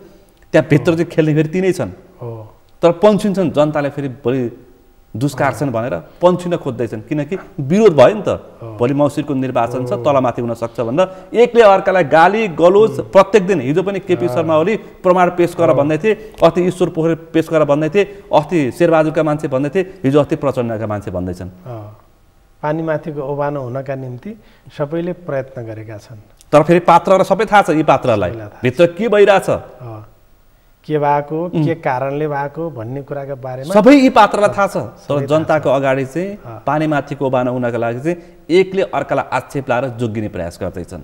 त्यहाँ भित्र चाहिँ खेल्ने फेरि तिनै छन्, तर पन्छिन्छन्। जनताले फेरि भोलि दुष्कार्छन् भनेर पन्छिन खोज्दैछन् किनकि विरोध भयो नि त भोलि मौसिरको निर्वाचन छ तलमाथि हुन सक्छ भनेर एकले अर्कालाई गाली गलोज प्रत्येक दिन हिजो पनि केपी शर्मा ओली प्रमाण पेश गर भन्दै थिए अस्ति ईश्वर पोखरेल पेश गर भन्दै थिए अस्ति शेरबहादुरका मान्छे भन्दै थिए हिजो अस्ति प्रचण्डका मान्छे भन्दैछन् पानीमाथिको ओभानो हुनका निम्ति सबैले प्रयत्न गरेका छन् तर फेरि पात्रलाई सबै थाहा छ यी पात्रलाई भित्र के भइरहेछ के भएको के कारणले भएको भन्ने कुराका बारेमा सबै यी पात्रलाई थाहा छ तर जनताको अगाडि चाहिँ पानीमाथिको ओभानो हुनका लागि चाहिँ एकले अर्कालाई आक्षेप लाएर जोगिने प्रयास गर्दैछन्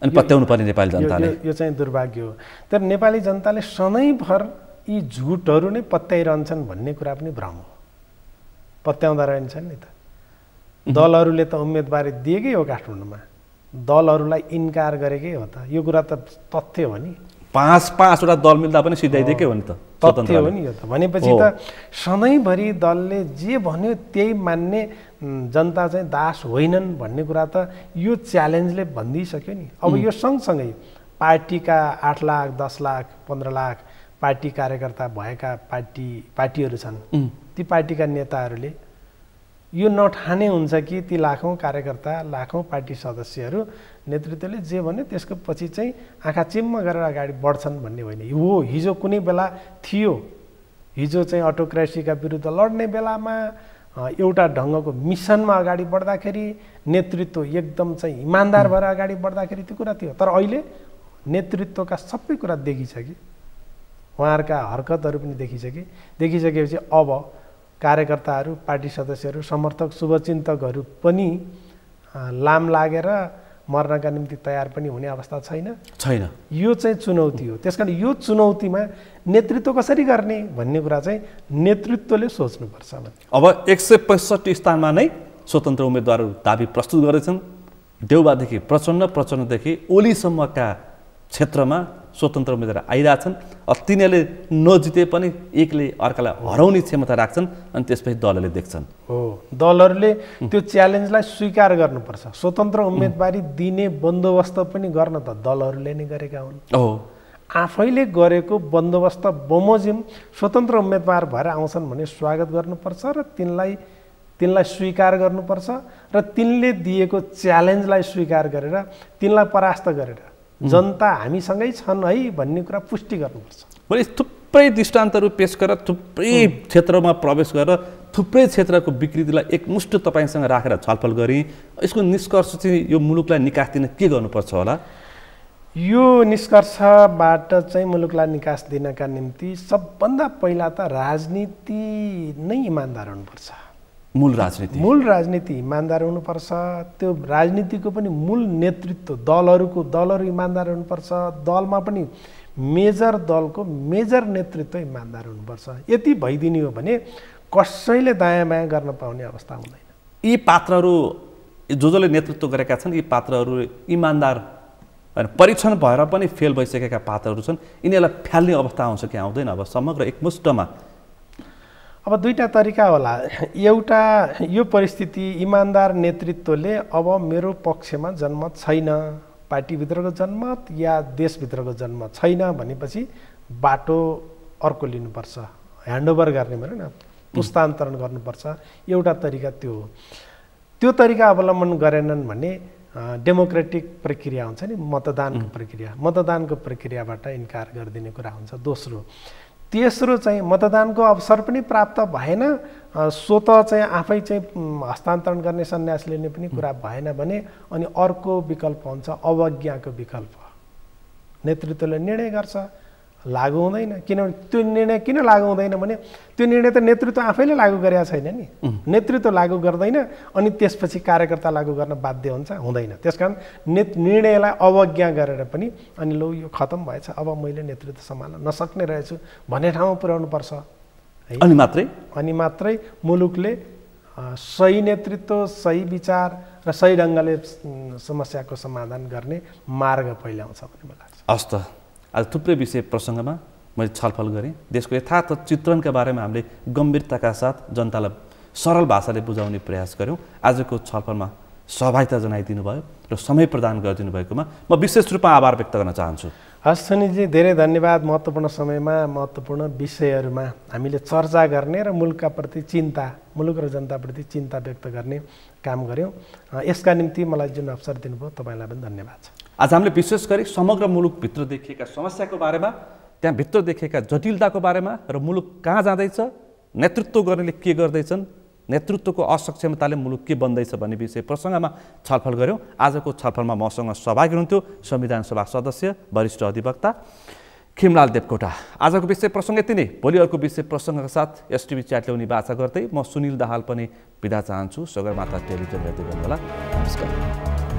अनि पत्याउनु पर्ने नेपाली जनताले यो चाहिँ दुर्भाग्य हो तर नेपाली जनताले सधैँभर यी झुटहरू नै पत्याइरहन्छन् भन्ने कुरा पनि भ्रम हो पत्याउँदा रहन्छन् नि त दलहरूले त उम्मेदवारी दिएकै हो काठमाडौँमा दलहरूलाई इन्कार गरेकै हो त यो कुरा त तथ्य हो नि पाँचवटा दल मिल्दा पनि सिधाइदिएकै हो नि त तथ्य हो नि यो त भनेपछि त सधैँभरि दलले जे भन्यो त्यही मान्ने जनता चाहिँ दास होइनन् भन्ने कुरा त यो च्यालेन्जले भनिदिइसक्यो नि अब यो सँगसँगै पार्टीका 8 लाख 10 लाख 15 लाख पार्टी कार्यकर्ता भएका पार्टीहरू छन् ती पार्टीका नेताहरूले यो नठाने हुन्छ कि ती लाखौँ कार्यकर्ता लाखौँ पार्टी सदस्यहरू नेतृत्वले जे भन्यो त्यसको पछि चाहिँ आँखा चिम्म गरेर अगाडि बढ्छन् भन्ने होइन हो हिजो कुनै बेला थियो हिजो चाहिँ अटोक्रेसीका विरुद्ध लड्ने बेलामा एउटा ढङ्गको मिसनमा अगाडि बढ्दाखेरि नेतृत्व एकदम चाहिँ इमान्दार भएर अगाडि बढ्दाखेरि त्यो कुरा थियो तर अहिले नेतृत्वका सबै कुरा देखिसके उहाँहरूका हरकतहरू पनि देखिसकेपछि अब कार्यकर्ताहरू पार्टी सदस्यहरू समर्थक शुभचिन्तकहरू पनि लाम लागेर मर्नका निम्ति तयार पनि हुने अवस्था छैन यो चाहिँ चुनौती हो त्यसकारण यो चुनौतीमा नेतृत्व कसरी गर्ने भन्ने कुरा चाहिँ नेतृत्वले सोच्नुपर्छ अब 165 स्थानमा नै स्वतन्त्र उम्मेदवारहरू दाबी प्रस्तुत गरेछन् देउबादेखि प्रचण्डदेखि ओलीसम्मका क्षेत्रमा स्वतन्त्र उम्मेदवार आइरहेछन् तिनीहरूले नजिते पनि एकले अर्कालाई हराउने क्षमता राख्छन् अनि त्यसपछि दलहरूले देख्छन् हो दलहरूले त्यो च्यालेन्जलाई स्वीकार गर्नुपर्छ स्वतन्त्र उम्मेदवारी दिने बन्दोबस्त पनि गर्न त दलहरूले नै गरेका हुन् आफैले गरेको बन्दोबस्त बमोजिम स्वतन्त्र उम्मेदवार भएर आउँछन् भने स्वागत गर्नुपर्छ र तिनलाई स्वीकार गर्नुपर्छ र तिनले दिएको च्यालेन्जलाई स्वीकार गरेर तिनलाई परास्त गरेर जनता हामीसँगै छन् है भन्ने कुरा पुष्टि गर्नुपर्छ मैले थुप्रै दृष्टान्तहरू पेश गरेर थुप्रै क्षेत्रमा प्रवेश गरेर थुप्रै क्षेत्रको विकृतिलाई एकमुष्ट तपाईँसँग राखेर छलफल गरेँ यसको निष्कर्ष चाहिँ यो मुलुकलाई निकास दिन के गर्नुपर्छ होला यो निष्कर्षबाट चाहिँ मुलुकलाई निकास दिनका निम्ति सबभन्दा पहिला त राजनीति नै इमान्दार हुनुपर्छ मूल राजनीति इमान्दार हुनुपर्छ त्यो राजनीतिको पनि मूल नेतृत्व दलहरू इमान्दार हुनुपर्छ दलमा पनि मेजर दलको मेजर नेतृत्व इमान्दार हुनुपर्छ यति भइदिने हो भने कसैले दायाँ बायाँ गर्न पाउने अवस्था हुँदैन यी पात्रहरू जसले नेतृत्व गरेका छन् यी पात्रहरू इमान्दार परीक्षण भएर पनि फेल भइसकेका पात्रहरू छन् यिनीहरूलाई फ्याल्ने अवस्था आउँछ कि आउँदैन अब समग्र एकमुष्टमा अब दुईटा तरिका होला एउटा यो परिस्थिति इमान्दार नेतृत्वले अब मेरो पक्षमा जनमत छैन पार्टीभित्रको जनमत या देशभित्रको जनमत छैन भनेपछि बाटो अर्को लिनुपर्छ ह्यान्डओभर गर्ने भनौँ न पुस्तान्तरण गर्नुपर्छ एउटा तरिका त्यो हो त्यो तरिका अवलम्बन गरेनन् भने डेमोक्रेटिक प्रक्रिया हुन्छ नि मतदानको प्रक्रियाबाट इन्कार गरिदिने कुरा हुन्छ तेस्रो चाहिँ मतदानको अवसर पनि प्राप्त भएन स्वत चाहिँ आफै चाहिँ हस्तान्तरण गर्ने सन्यास लिने पनि कुरा भएन भने अनि अर्को विकल्प हुन्छ अवज्ञाको विकल्प नेतृत्वले निर्णय गर्छ लागू हुँदैन किनभने त्यो निर्णय किन लागू हुँदैन भने त्यो निर्णय त नेतृत्व आफैले लागू गरेका छैन नि नेतृत्व लागू गर्दैन अनि त्यसपछि कार्यकर्ता लागू गर्न बाध्य हुन्छ हुँदैन त्यसकारण निर्णयलाई अवज्ञा गरेर पनि अनि लो यो खतम भएछ अब मैले नेतृत्व सम्हाल्न नसक्ने रहेछु भन्ने ठाउँमा पुर्याउनु पर्छ है अनि मात्रै मुलुकले सही नेतृत्व सही विचार र सही ढङ्गले समस्याको समाधान गर्ने मार्ग पहिल्याउँछ भन्ने मलाई लाग्छ हस् त आज थुप्रै विषय प्रसङ्गमा मैले छलफल गरेँ देशको यथार्थ चित्रणका बारेमा हामीले गम्भीरताका साथ जनतालाई सरल भाषाले बुझाउने प्रयास गऱ्यौँ आजको छलफलमा सहभागिता जनाइदिनु भयो र समय प्रदान गरिदिनु भएकोमा म विशेष रूपमा आभार व्यक्त गर्न चाहन्छु हस् सुनिलजी, धेरै धन्यवाद। महत्त्वपूर्ण समयमा महत्त्वपूर्ण विषयहरूमा हामीले चर्चा गर्ने र मुलुकका प्रति चिन्ता, मुलुक र जनताप्रति चिन्ता व्यक्त गर्ने काम गऱ्यौँ। यसका निम्ति मलाई जुन अवसर दिनुभयो तपाईँलाई पनि धन्यवाद छ। आज हामीले विशेष गरी समग्र मुलुकभित्र देखिएका समस्याको बारेमा, त्यहाँभित्र देखिएका जटिलताको बारेमा र मुलुक कहाँ जाँदैछ, नेतृत्व गर्नेले के गर्दैछन्, नेतृत्वको असक्षमताले मुलुक के बन्दैछ भन्ने विषय प्रसङ्गमा छलफल गऱ्यौँ। आजको छलफलमा मसँग सहभागी हुनुहुन्थ्यो संविधान सभा सदस्य वरिष्ठ अधिवक्ता खिमलाल देवकोटा। आजको विषय प्रसङ्ग यति नै। भोलि अर्को विषय प्रसङ्गका साथ एसटिभी च्याट ल्याउने बाचा गर्दै म सुनिल दाहाल पनि बिदा चाहन्छु। सगरमाथा टेलिभिजन हेर्दै गर्नुहोला। नमस्कार।